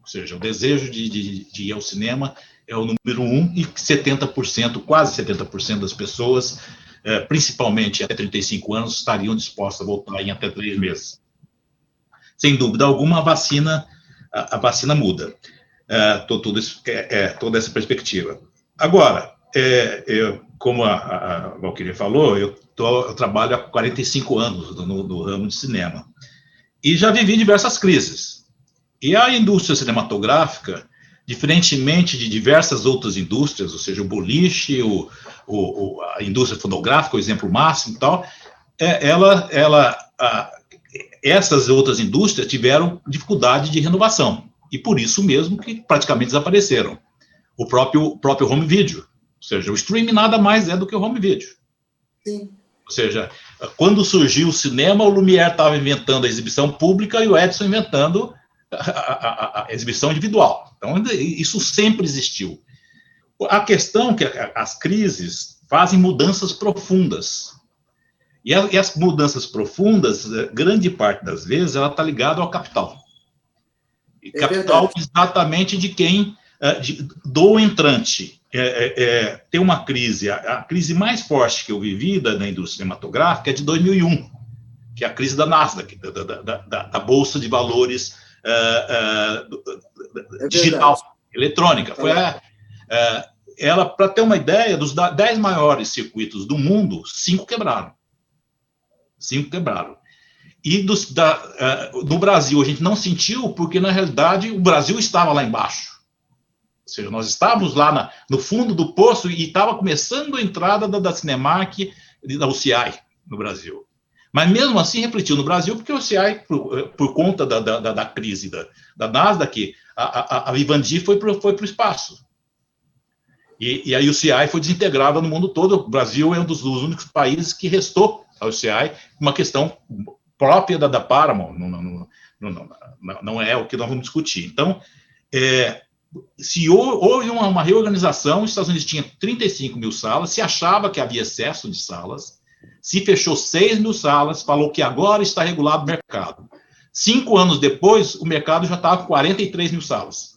Ou seja, o desejo de ir ao cinema é o número 1, e 70%, quase 70% das pessoas, principalmente até 35 anos, estariam dispostas a voltar em até 3 meses. Sem dúvida alguma, a vacina muda toda essa perspectiva. Agora, como a Valquíria falou, eu trabalho há 45 anos no ramo de cinema, e já vivi diversas crises. E a indústria cinematográfica, diferentemente de diversas outras indústrias, ou seja, o boliche, a indústria fonográfica, o exemplo máximo e tal, essas outras indústrias tiveram dificuldade de renovação, e por isso mesmo que praticamente desapareceram. O próprio home video, ou seja, o streaming nada mais é do que o home video. Sim. Ou seja, quando surgiu o cinema, o Lumière estava inventando a exibição pública e o Edison inventando a exibição individual. Então, isso sempre existiu. A questão é que as crises fazem mudanças profundas. E as mudanças profundas, grande parte das vezes, ela está ligada ao capital. E capital exatamente de quem, do entrante. Tem uma crise, a crise mais forte que eu vivi da indústria cinematográfica é de 2001, que é a crise da Nasdaq, da Bolsa de Valores digital, eletrônica. Foi ela, para ter uma ideia, dos 10 maiores circuitos do mundo, 5 quebraram. 5 quebraram. E no Brasil, a gente não sentiu, porque, na realidade, o Brasil estava lá embaixo. Ou seja, nós estávamos lá no fundo do poço e estava começando a entrada da Cinemark e da UCI no Brasil. Mas, mesmo assim, refletiu no Brasil, porque o UCI, por conta da crise da Nasdaq, a Vivendi foi para o espaço. E a UCI foi desintegrada no mundo todo. O Brasil é um dos únicos países que restou a UCI, uma questão própria da Paramount, não é o que nós vamos discutir. Então, se houve uma reorganização, os Estados Unidos tinha 35 mil salas, se achava que havia excesso de salas, se fechou 6 mil salas, falou que agora está regulado o mercado. 5 anos depois, o mercado já estava com 43 mil salas.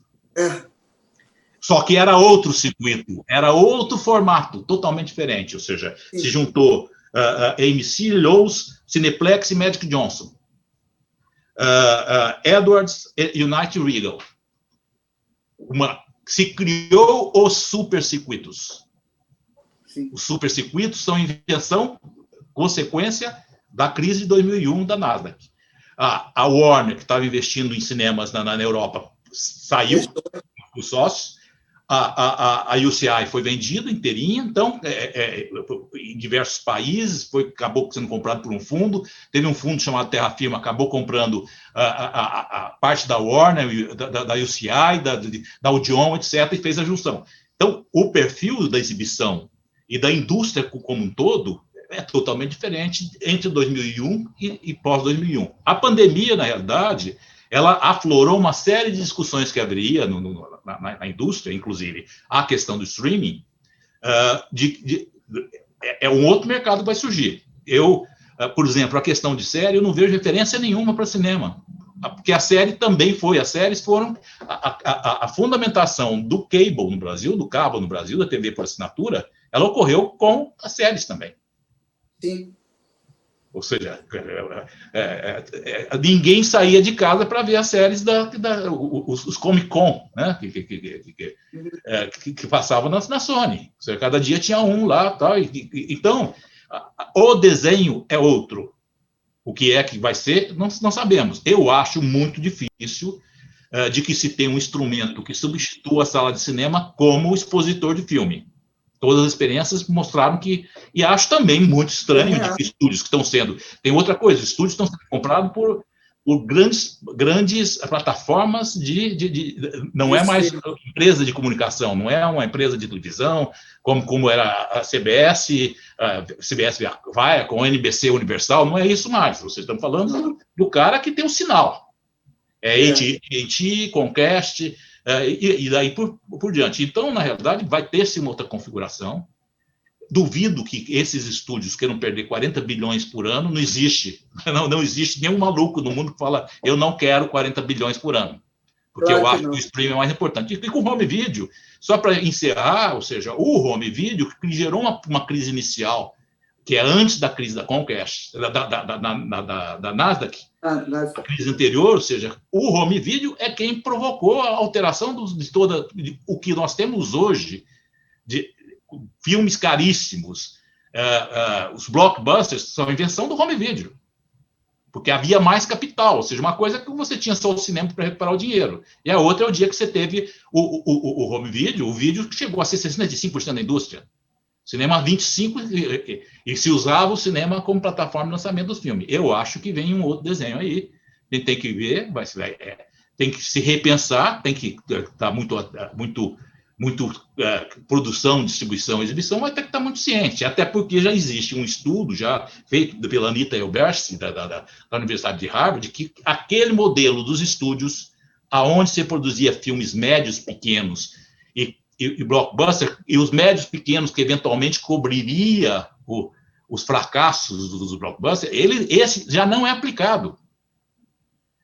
Só que era outro circuito, era outro formato, totalmente diferente, ou seja, se juntou AMC, Loews, Cineplex e Magic Johnson. Edwards e United Regal. Se criou os supercircuitos. Os supercircuitos são invenção, consequência da crise de 2001 da Nasdaq. A Warner, que estava investindo em cinemas na Europa, saiu, os sócios. A UCI foi vendida inteirinha, então, em diversos países, acabou sendo comprado por um fundo. Teve um fundo chamado Terra Firma, acabou comprando a parte da Warner, da UCI, da Odeon, etc., e fez a junção. Então, o perfil da exibição e da indústria como um todo é totalmente diferente entre 2001 e pós-2001. A pandemia, na realidade, ela aflorou uma série de discussões que haveria na indústria, inclusive a questão do streaming, é um outro mercado que vai surgir. Por exemplo, a questão de série, eu não vejo referência nenhuma para cinema, porque a série também foi, as séries foram, a fundamentação do cable no Brasil, do cabo no Brasil, da TV por assinatura, ela ocorreu com as séries também. Sim. Ou seja, ninguém saía de casa para ver as séries os Comic Con, né, que passavam na Sony. Ou seja, cada dia tinha um lá. Tal, então, o desenho é outro. O que é que vai ser, não sabemos. Eu acho muito difícil de que se tenha um instrumento que substitua a sala de cinema como expositor de filme. Todas as experiências mostraram que... E acho também muito estranho de que estúdios que estão sendo... Tem outra coisa, estúdios estão sendo comprados por grandes plataformas não é mais empresa de comunicação, não é uma empresa de televisão, como era a CBS Viacom, NBC Universal, não é isso mais. Vocês estão falando do cara que tem um sinal. AT&T, Comcast, e daí por diante. Então, na realidade, vai ter sim uma outra configuração. Duvido que esses estúdios queiram perder 40 bilhões por ano, não existe. Não existe nenhum maluco no mundo que fala eu não quero 40 bilhões por ano, porque Claro eu que acho que o não. streaming é mais importante. E com o home video, só para encerrar, ou seja, o home video que gerou uma crise inicial, que é antes da crise da Comcast, da Nasdaq, a crise anterior, ou seja, o home video é quem provocou a alteração de toda o que nós temos hoje de filmes caríssimos. Os blockbusters são a invenção do home video, porque havia mais capital, ou seja, uma coisa que você tinha só o cinema para recuperar o dinheiro, e a outra é o dia que você teve o home video, o vídeo que chegou a ser 65% da indústria. Cinema 25%, e se usava o cinema como plataforma de lançamento dos filmes. Eu acho que vem um outro desenho aí, a gente tem que ver, tem que se repensar, tem que estar muito produção, distribuição, exibição, vai ter que estar muito ciente, até porque já existe um estudo já feito pela Anita Elbersi, da Universidade de Harvard, que aquele modelo dos estúdios, aonde se produzia filmes médios, pequenos e blockbuster, e os médios pequenos que eventualmente cobriria os fracassos dos blockbusters, esse já não é aplicado.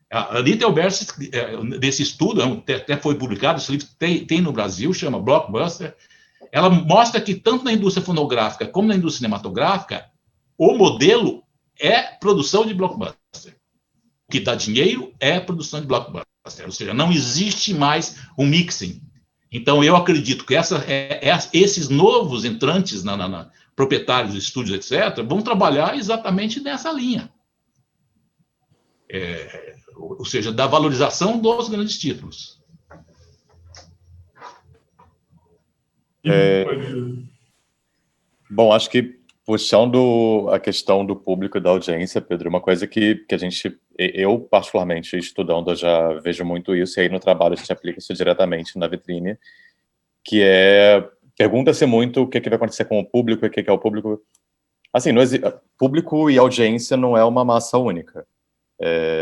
A Anita Elbersi, desse estudo, até foi publicado, esse livro tem no Brasil, chama Blockbuster, ela mostra que tanto na indústria fonográfica como na indústria cinematográfica, o modelo é produção de blockbuster. O que dá dinheiro é produção de blockbuster, ou seja, não existe mais um mixing. Então, eu acredito que esses novos entrantes, proprietários de estúdios, etc., vão trabalhar exatamente nessa linha. Ou seja, da valorização dos grandes títulos. Bom, acho que puxando a questão do público e da audiência, Pedro, uma coisa que eu particularmente estudando, eu já vejo muito isso, e aí no trabalho a gente aplica isso diretamente na vitrine, que pergunta-se muito o que vai acontecer com o público e o que é o público. Assim, público e audiência não é uma massa única.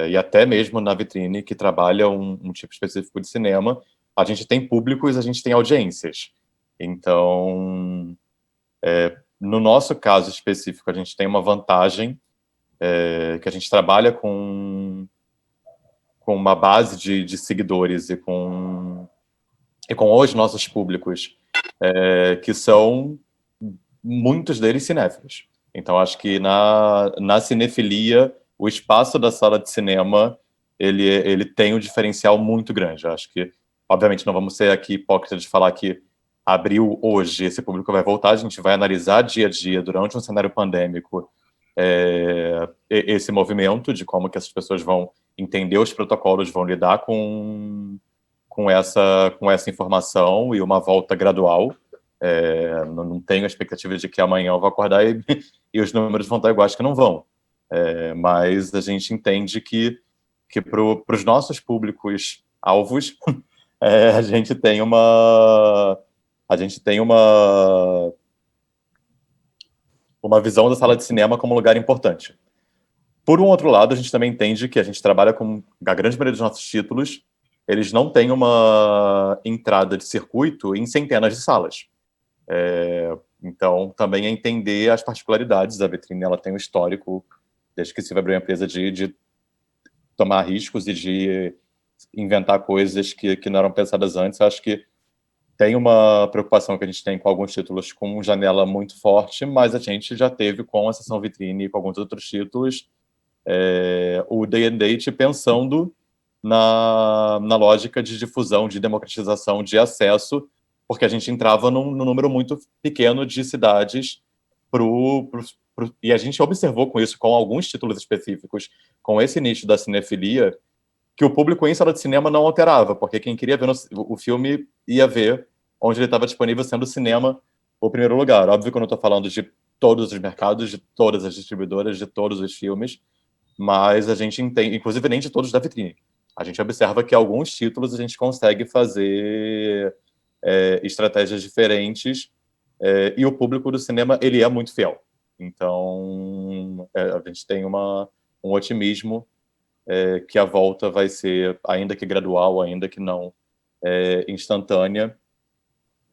E até mesmo na vitrine, que trabalha um tipo específico de cinema, a gente tem públicos, a gente tem audiências. Então, no nosso caso específico, a gente tem uma vantagem, que a gente trabalha com uma base de seguidores e com os nossos públicos, que são muitos deles cinéfilos. Então, acho que na cinefilia, o espaço da sala de cinema, ele tem um diferencial muito grande. Eu acho que, obviamente, não vamos ser aqui hipócritas de falar que abriu hoje, esse público vai voltar, a gente vai analisar dia a dia, durante um cenário pandêmico, esse movimento de como que essas pessoas vão entender os protocolos, vão lidar com essa informação e uma volta gradual. Não tenho a expectativa de que amanhã eu vou acordar e os números vão estar iguais, que não vão. Mas a gente entende que para os nossos públicos alvos, a gente tem uma visão da sala de cinema como lugar importante. Por um outro lado, a gente também entende que a gente trabalha com a grande maioria dos nossos títulos, eles não têm uma entrada de circuito em centenas de salas. Então, também é entender as particularidades da vitrine. Ela tem um histórico, desde que se abriu a empresa, de tomar riscos e de inventar coisas que não eram pensadas antes. Eu acho que tem uma preocupação que a gente tem com alguns títulos com janela muito forte, mas a gente já teve com a sessão vitrine e com alguns outros títulos o Day and Date pensando na lógica de difusão, de democratização, de acesso, porque a gente entrava num número muito pequeno de cidades e a gente observou com isso, com alguns títulos específicos, com esse nicho da cinefilia, que o público em sala de cinema não alterava, porque quem queria ver o filme ia ver onde ele estava disponível, sendo o cinema o primeiro lugar. Óbvio que eu não estou falando de todos os mercados, de todas as distribuidoras, de todos os filmes, mas a gente entende, inclusive nem de todos da vitrine. A gente observa que alguns títulos a gente consegue fazer estratégias diferentes, e o público do cinema, ele é muito fiel. Então, a gente tem um otimismo que a volta vai ser, ainda que gradual, ainda que não instantânea,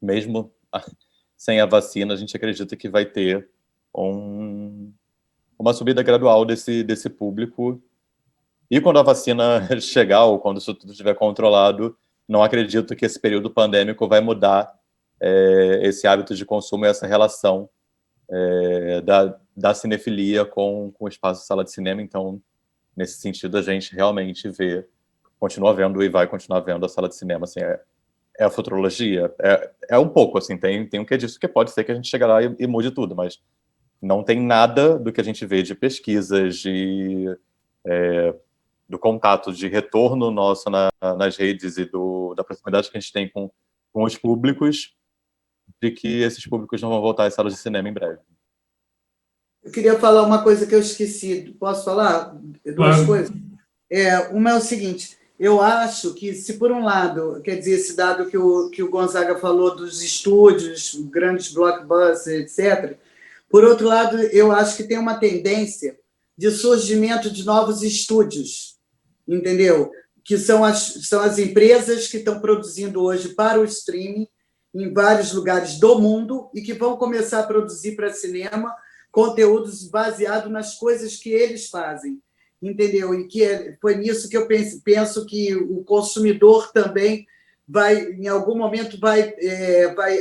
mesmo sem a vacina, a gente acredita que vai ter uma subida gradual desse público. E quando a vacina chegar, ou quando isso tudo estiver controlado, não acredito que esse período pandêmico vai mudar esse hábito de consumo e essa relação da cinefilia com o espaço de sala de cinema. Então, nesse sentido, a gente realmente continua vendo e vai continuar vendo a sala de cinema. Assim, é a futurologia? É um pouco, assim, tem um que disso, que pode ser que a gente chegue lá e mude tudo, mas não tem nada do que a gente vê de pesquisas, do contato, de retorno nosso nas redes e da proximidade que a gente tem com os públicos, de que esses públicos não vão voltar às salas de cinema em breve. Eu queria falar uma coisa que eu esqueci. Posso falar? Duas coisas. Uma é o seguinte, eu acho que, se por um lado, quer dizer, esse dado que o Gonzaga falou dos estúdios, grandes blockbusters, etc., por outro lado, eu acho que tem uma tendência de surgimento de novos estúdios, entendeu? Que são as empresas que estão produzindo hoje para o streaming em vários lugares do mundo e que vão começar a produzir para cinema conteúdos baseados nas coisas que eles fazem, entendeu? E que foi nisso que eu penso que o consumidor também vai, em algum momento, vai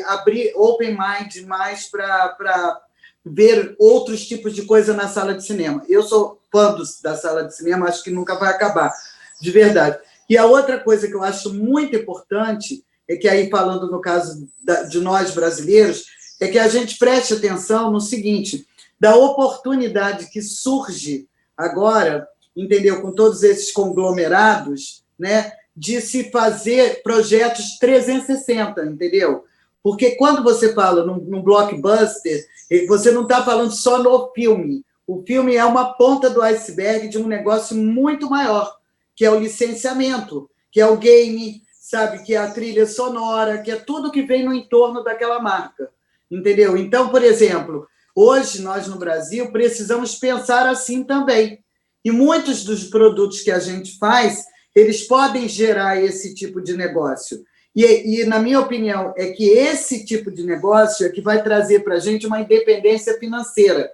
abrir open mind mais para ver outros tipos de coisa na sala de cinema. Eu sou fã da sala de cinema, acho que nunca vai acabar, de verdade. E a outra coisa que eu acho muito importante é que, aí falando no caso de nós brasileiros, é que a gente preste atenção no seguinte, da oportunidade que surge agora, entendeu, com todos esses conglomerados, né, de se fazer projetos 360, entendeu? Porque quando você fala num blockbuster, você não está falando só no filme. O filme é uma ponta do iceberg de um negócio muito maior, que é o licenciamento, que é o game, sabe, que é a trilha sonora, que é tudo que vem no entorno daquela marca, entendeu? Então, por exemplo, hoje nós no Brasil precisamos pensar assim também. E muitos dos produtos que a gente faz, eles podem gerar esse tipo de negócio. E, na minha opinião, é que esse tipo de negócio é que vai trazer para a gente uma independência financeira,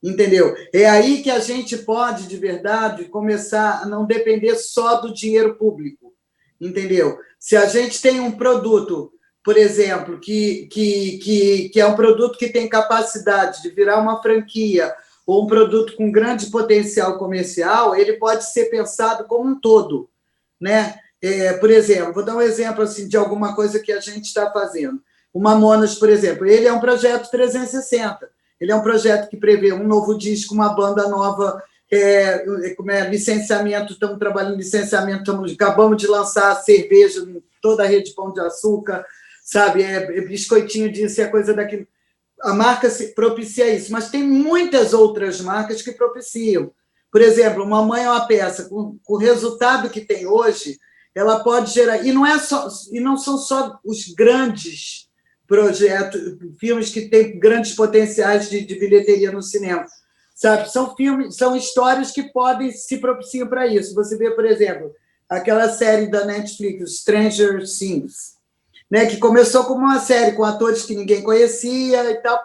entendeu? É aí que a gente pode, de verdade, começar a não depender só do dinheiro público, entendeu? Se a gente tem um produto, por exemplo, que é um produto que tem capacidade de virar uma franquia ou um produto com grande potencial comercial, ele pode ser pensado como um todo, né? Por exemplo, vou dar um exemplo assim, de alguma coisa que a gente está fazendo. O Mamonas, por exemplo, ele é um projeto 360. Ele é um projeto que prevê um novo disco, uma banda nova, licenciamento, estamos trabalhando em licenciamento, acabamos de lançar cerveja em toda a rede de Pão de Açúcar, sabe? Biscoitinho disso e a coisa daquilo. A marca propicia isso, mas tem muitas outras marcas que propiciam. Por exemplo, Mamãe é uma peça, com o resultado que tem hoje, ela pode gerar... E não são só os grandes projetos, filmes que têm grandes potenciais de bilheteria no cinema, sabe? São histórias que se propiciam para isso. Você vê, por exemplo, aquela série da Netflix, Stranger Things, né, que começou como uma série com atores que ninguém conhecia e tal,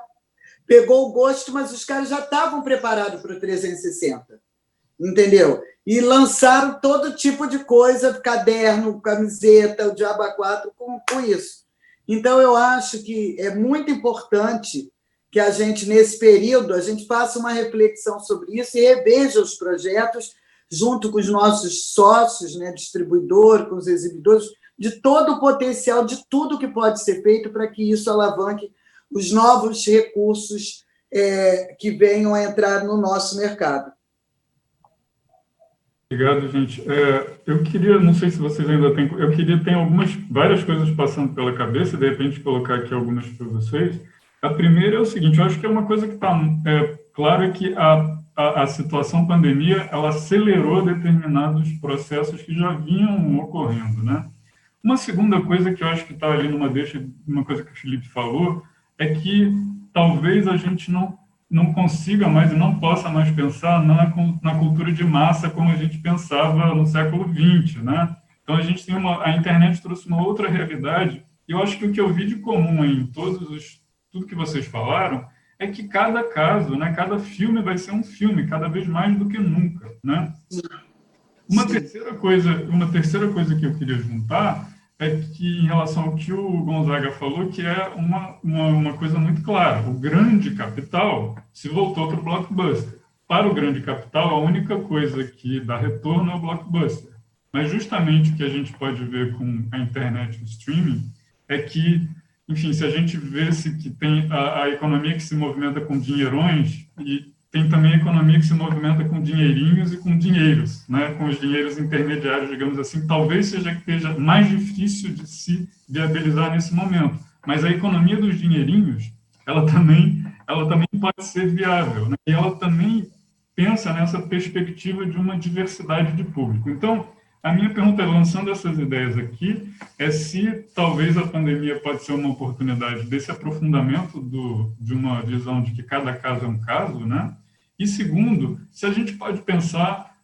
pegou o gosto, mas os caras já estavam preparados para o 360, entendeu? E lançaram todo tipo de coisa, caderno, camiseta, o Diabo a 4, com isso. Então, eu acho que é muito importante que a gente, nesse período, a gente faça uma reflexão sobre isso e reveja os projetos junto com os nossos sócios, né, distribuidor, com os exibidores, de todo o potencial, de tudo que pode ser feito para que isso alavanque os novos recursos que venham a entrar no nosso mercado. Obrigado, gente. Eu queria, não sei se vocês ainda têm, eu queria ter várias coisas passando pela cabeça, e de repente colocar aqui algumas para vocês. A primeira é o seguinte, eu acho que é uma coisa que está claro, que a situação pandemia, ela acelerou determinados processos que já vinham ocorrendo, né? Uma segunda coisa que eu acho que está ali numa deixa, uma coisa que o Felipe falou, é que talvez a gente não consiga mais e não possa mais pensar na cultura de massa como a gente pensava no século XX, né? Então, a internet trouxe uma outra realidade, e eu acho que o que eu vi de comum em tudo que vocês falaram é que cada caso, né, cada filme vai ser um filme, cada vez mais do que nunca, né? Uma terceira coisa que eu queria juntar é que, em relação ao que o Gonzaga falou, que é uma coisa muito clara. O grande capital se voltou para o blockbuster. Para o grande capital, a única coisa que dá retorno é o blockbuster. Mas justamente o que a gente pode ver com a internet e o streaming é que, enfim, se a gente vê-se que tem a economia que se movimenta com dinheirões e tem também a economia que se movimenta com dinheirinhos e com dinheiros, né? Com os dinheiros intermediários, digamos assim, talvez seja mais difícil de se viabilizar nesse momento. Mas a economia dos dinheirinhos, ela também pode ser viável, né? E ela também pensa nessa perspectiva de uma diversidade de público. Então, a minha pergunta, lançando essas ideias aqui, é se talvez a pandemia pode ser uma oportunidade desse aprofundamento de uma visão de que cada caso é um caso, né? E segundo, se a gente pode pensar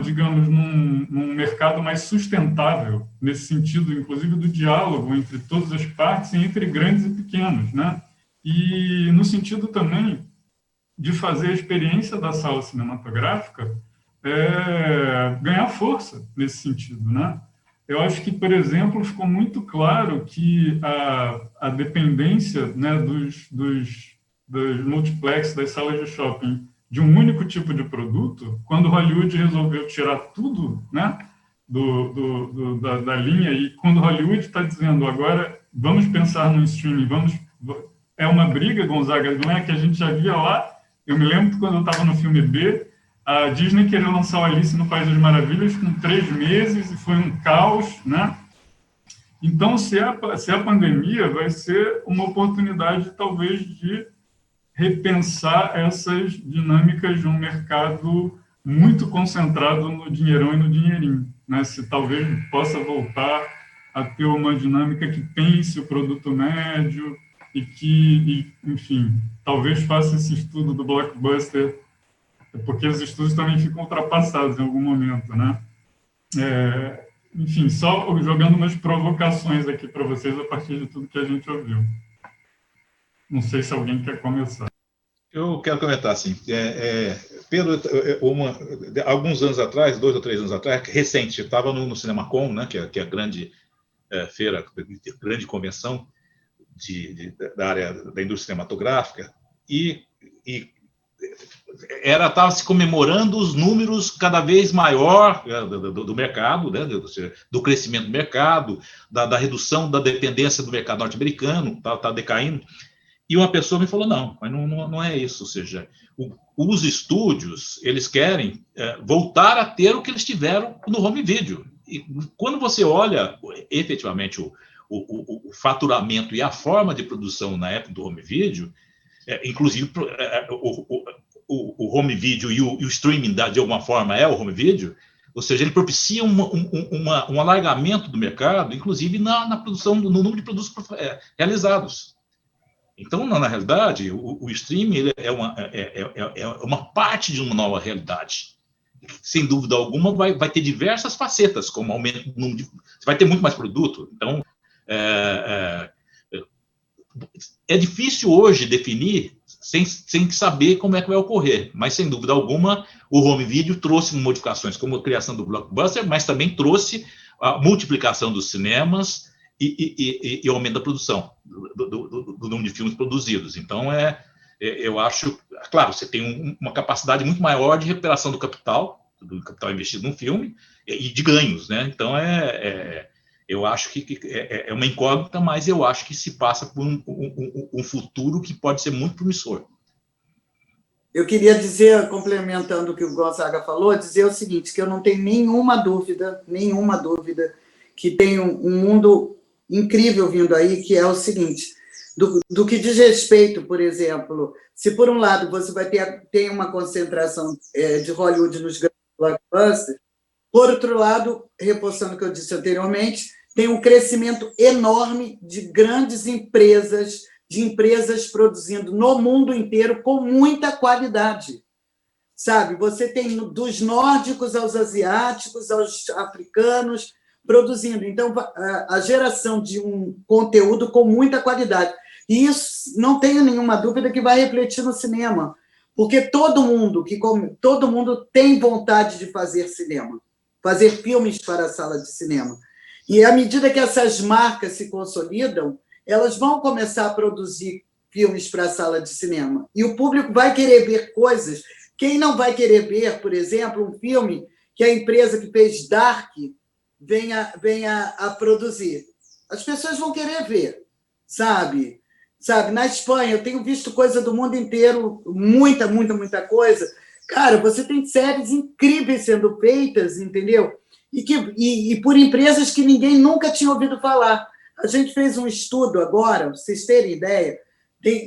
digamos, num mercado mais sustentável, nesse sentido, inclusive, do diálogo entre todas as partes e entre grandes e pequenos, né? E no sentido também de fazer a experiência da sala cinematográfica ganhar força nesse sentido, né? Eu acho que, por exemplo, ficou muito claro que a dependência, né, dos multiplex, das salas de shopping, de um único tipo de produto, quando Hollywood resolveu tirar tudo, né, da linha, e quando Hollywood está dizendo agora vamos pensar no streaming, é uma briga, Gonzaga, não é que a gente já via lá. Eu me lembro que quando eu estava no filme B, a Disney queria lançar o Alice no País das Maravilhas com 3 meses e foi um caos, né? Então, se a pandemia vai ser uma oportunidade, talvez, de repensar essas dinâmicas de um mercado muito concentrado no dinheirão e no dinheirinho, né? Se talvez possa voltar a ter uma dinâmica que pense o produto médio e enfim, talvez faça esse estudo do blockbuster, porque os estudos também ficam ultrapassados em algum momento, né? Enfim, só jogando umas provocações aqui para vocês a partir de tudo que a gente ouviu. Não sei se alguém quer começar. Eu quero comentar, assim, Pedro, alguns anos atrás, 2 ou 3 anos atrás, recente, eu estava no CinemaCon, né, que é a grande feira, grande convenção da área da indústria cinematográfica, e estava se comemorando os números cada vez maior do mercado, né, do crescimento do mercado, da redução da dependência do mercado norte-americano, está decaindo. E uma pessoa me falou, não, mas não é isso, ou seja, os estúdios, eles querem voltar a ter o que eles tiveram no home video. E quando você olha efetivamente o faturamento e a forma de produção na época do home video, inclusive o home video e o streaming, de alguma forma, é o home video, ou seja, ele propicia um alargamento do mercado, inclusive na produção, no número de produtos realizados. Então, na realidade, o streaming ele é uma parte de uma nova realidade. Sem dúvida alguma, vai ter diversas facetas, como aumento do número você vai ter muito mais produto. Então, é difícil hoje definir sem saber como é que vai ocorrer, mas, sem dúvida alguma, o home video trouxe modificações como a criação do blockbuster, mas também trouxe a multiplicação dos cinemas e aumento da produção, do número de filmes produzidos. Então, eu acho, claro, você tem uma capacidade muito maior de recuperação do capital investido no filme e de ganhos, né? Então, eu acho que é uma incógnita, mas eu acho que se passa por um futuro que pode ser muito promissor. Eu queria dizer, complementando o que o Gonzaga falou, dizer o seguinte, que eu não tenho nenhuma dúvida, que tem um mundo incrível vindo aí, que é o seguinte, do que diz respeito, por exemplo, se por um lado você vai ter uma concentração de Hollywood nos grandes blockbusters, por outro lado, reforçando o que eu disse anteriormente, tem um crescimento enorme de grandes empresas, de empresas produzindo no mundo inteiro com muita qualidade. Sabe? Você tem dos nórdicos aos asiáticos, aos africanos, produzindo. Então, a geração de um conteúdo com muita qualidade. E isso, não tenho nenhuma dúvida que vai refletir no cinema, porque todo mundo tem vontade de fazer cinema, fazer filmes para a sala de cinema. E à medida que essas marcas se consolidam, elas vão começar a produzir filmes para a sala de cinema. E o público vai querer ver coisas. Quem não vai querer ver, por exemplo, um filme que a empresa que fez Dark venha a produzir? As pessoas vão querer ver, sabe? Na Espanha, eu tenho visto coisa do mundo inteiro, muita coisa. Cara, você tem séries incríveis sendo feitas, entendeu? E por empresas que ninguém nunca tinha ouvido falar. A gente fez um estudo agora, para vocês terem ideia,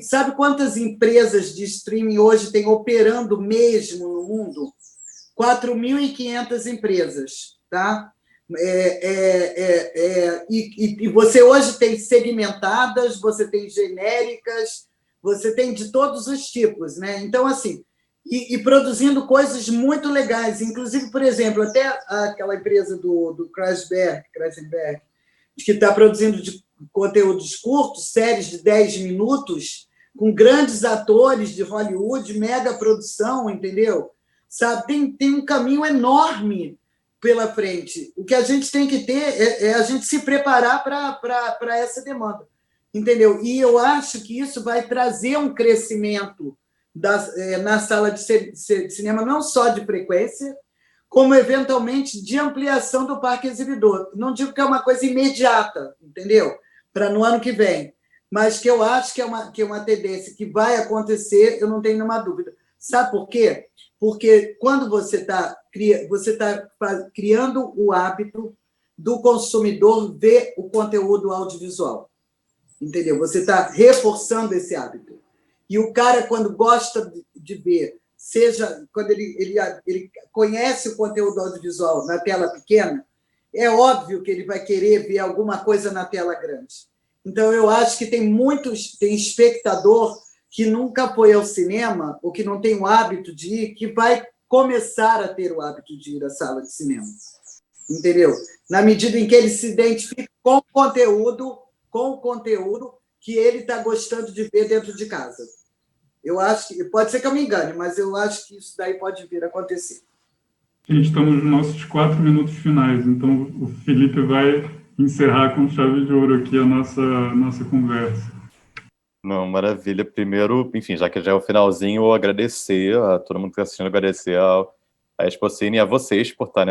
sabe quantas empresas de streaming hoje tem operando mesmo no mundo? 4.500 empresas, tá? E você hoje tem segmentadas, você tem genéricas, você tem de todos os tipos, né? Então, assim, e produzindo coisas muito legais, inclusive, por exemplo, até aquela empresa do Kreisberg, que está produzindo de conteúdos curtos, séries de 10 minutos, com grandes atores de Hollywood, mega produção, entendeu? Sabe? Tem um caminho enorme pela frente. O que a gente tem que ter é a gente se preparar para essa demanda, entendeu? E eu acho que isso vai trazer um crescimento na sala de cinema, não só de frequência, como, eventualmente, de ampliação do parque exibidor. Não digo que é uma coisa imediata, entendeu? Para no ano que vem, mas que eu acho que é uma tendência que vai acontecer, eu não tenho nenhuma dúvida. Sabe por quê? Porque quando você está criando o hábito do consumidor ver o conteúdo audiovisual, entendeu? Você está reforçando esse hábito. E o cara, quando gosta de ver, seja quando ele conhece o conteúdo audiovisual na tela pequena, é óbvio que ele vai querer ver alguma coisa na tela grande. Então, eu acho que tem espectador que nunca foi ao cinema, ou que não tem o hábito de ir, que vai começar a ter o hábito de ir à sala de cinema. Entendeu? Na medida em que ele se identifica com o conteúdo que ele está gostando de ver dentro de casa. Eu acho que, pode ser que eu me engane, mas eu acho que isso daí pode vir a acontecer. Gente, estamos nos nossos 4 minutos finais, então o Felipe vai encerrar com chave de ouro aqui a nossa conversa. Não, maravilha. Primeiro, enfim, já que já é o finalzinho, eu agradecer a todo mundo que está assistindo, agradecer a Expocine e a vocês por estar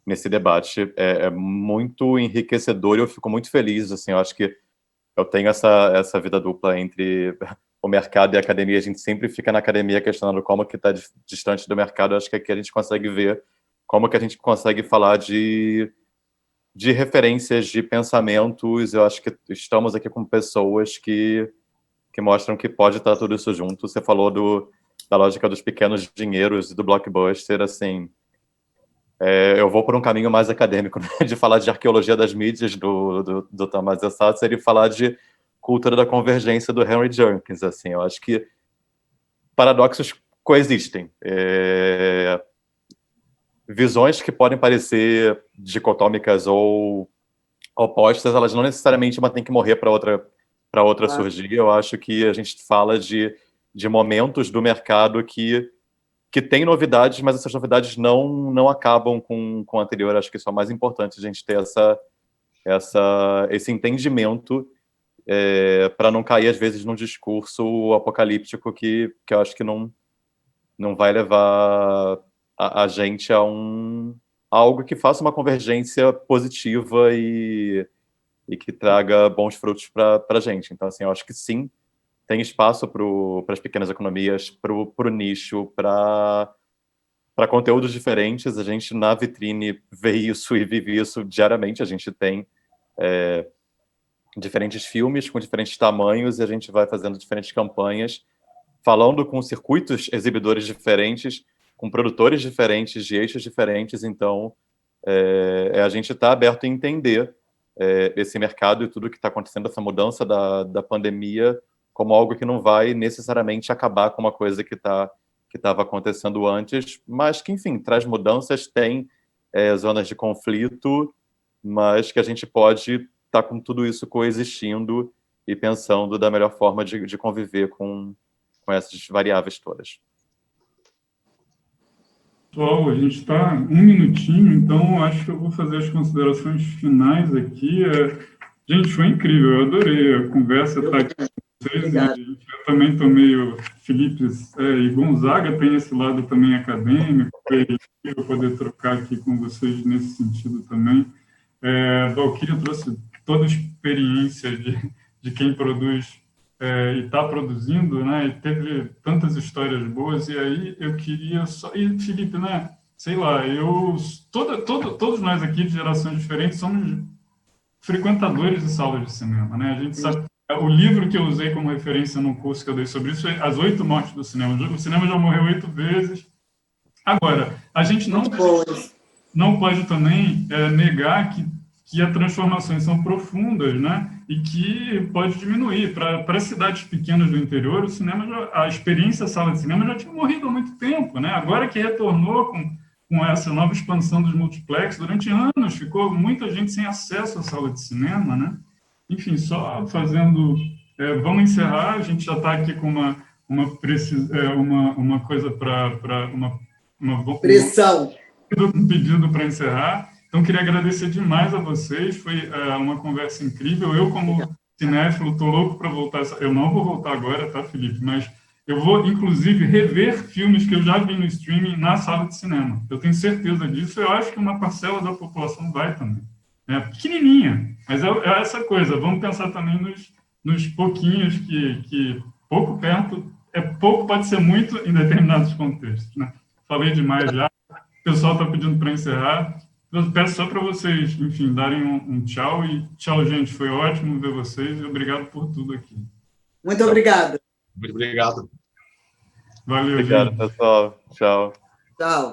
nesse debate. É muito enriquecedor e eu fico muito feliz, assim, eu acho que eu tenho essa vida dupla entre o mercado e a academia. A gente sempre fica na academia questionando como que está distante do mercado. Eu acho que aqui a gente consegue ver como que a gente consegue falar de referências, de pensamentos. Eu acho que estamos aqui com pessoas que mostram que pode estar tudo isso junto. Você falou da lógica dos pequenos dinheiros e do blockbuster, assim... eu vou por um caminho mais acadêmico, né? De falar de arqueologia das mídias do Thomas de Satzer e falar de cultura da convergência do Henry Jenkins. Assim, eu acho que paradoxos coexistem. Visões que podem parecer dicotômicas ou opostas, elas não necessariamente têm que morrer para outra surgir. Eu acho que a gente fala de momentos do mercado que tem novidades, mas essas novidades não acabam com o anterior. Acho que isso é o mais importante, a gente ter esse entendimento para não cair, às vezes, num discurso apocalíptico que eu acho que não vai levar a gente a algo que faça uma convergência positiva e que traga bons frutos para a gente. Então, assim, eu acho que sim, tem espaço para as pequenas economias, para o nicho, para conteúdos diferentes. A gente, na vitrine, vê isso e vive isso diariamente. A gente tem diferentes filmes com diferentes tamanhos e a gente vai fazendo diferentes campanhas, falando com circuitos exibidores diferentes, com produtores diferentes, de eixos diferentes. Então, a gente está aberto a entender esse mercado e tudo que está acontecendo, essa mudança da pandemia, como algo que não vai necessariamente acabar com uma coisa que estava acontecendo antes, mas que, enfim, traz mudanças, tem zonas de conflito, mas que a gente pode estar com tudo isso coexistindo e pensando da melhor forma de conviver com essas variáveis todas. Pessoal, a gente está 1 minutinho, então acho que eu vou fazer as considerações finais aqui. Gente, foi incrível, eu adorei a conversa, estar aqui com vocês. Eu também estou meio... Felipe e Gonzaga tem esse lado também acadêmico, foi incrível poder trocar aqui com vocês nesse sentido também. Valquíria trouxe toda a experiência de quem produz e está produzindo, né? E teve tantas histórias boas, e aí eu queria só... E, Felipe, né? Sei lá, todos nós aqui de gerações diferentes somos frequentadores de salas de cinema, né? A gente sabe... O livro que eu usei como referência no curso que eu dei sobre isso foi As 8 Mortes do Cinema. O cinema já morreu 8 vezes. Agora, a gente não pode também negar que as transformações são profundas, né? E que pode diminuir. Para cidades pequenas do interior, o cinema a experiência sala de cinema já tinha morrido há muito tempo, né? Agora que retornou com essa nova expansão dos multiplex, durante anos ficou muita gente sem acesso à sala de cinema, né? Enfim, só fazendo... vamos encerrar, a gente já está aqui com uma coisa para... uma Pressão. Um pedido para encerrar. Então, queria agradecer demais a vocês, foi uma conversa incrível. Eu, como cinéfilo, estou louco para voltar. Eu não vou voltar agora, tá, Felipe? Mas eu vou, inclusive, rever filmes que eu já vi no streaming na sala de cinema. Eu tenho certeza disso. Eu acho que uma parcela da população vai também. Pequenininha, mas é essa coisa. Vamos pensar também nos pouquinhos que pouco perto, pouco pode ser muito em determinados contextos, né? Falei demais já. O pessoal está pedindo para encerrar. Eu peço só para vocês, enfim, darem um tchau. E tchau, gente. Foi ótimo ver vocês e obrigado por tudo aqui. Muito obrigada. Muito obrigado. Valeu, Obrigado, gente. pessoal. Tchau. Tchau.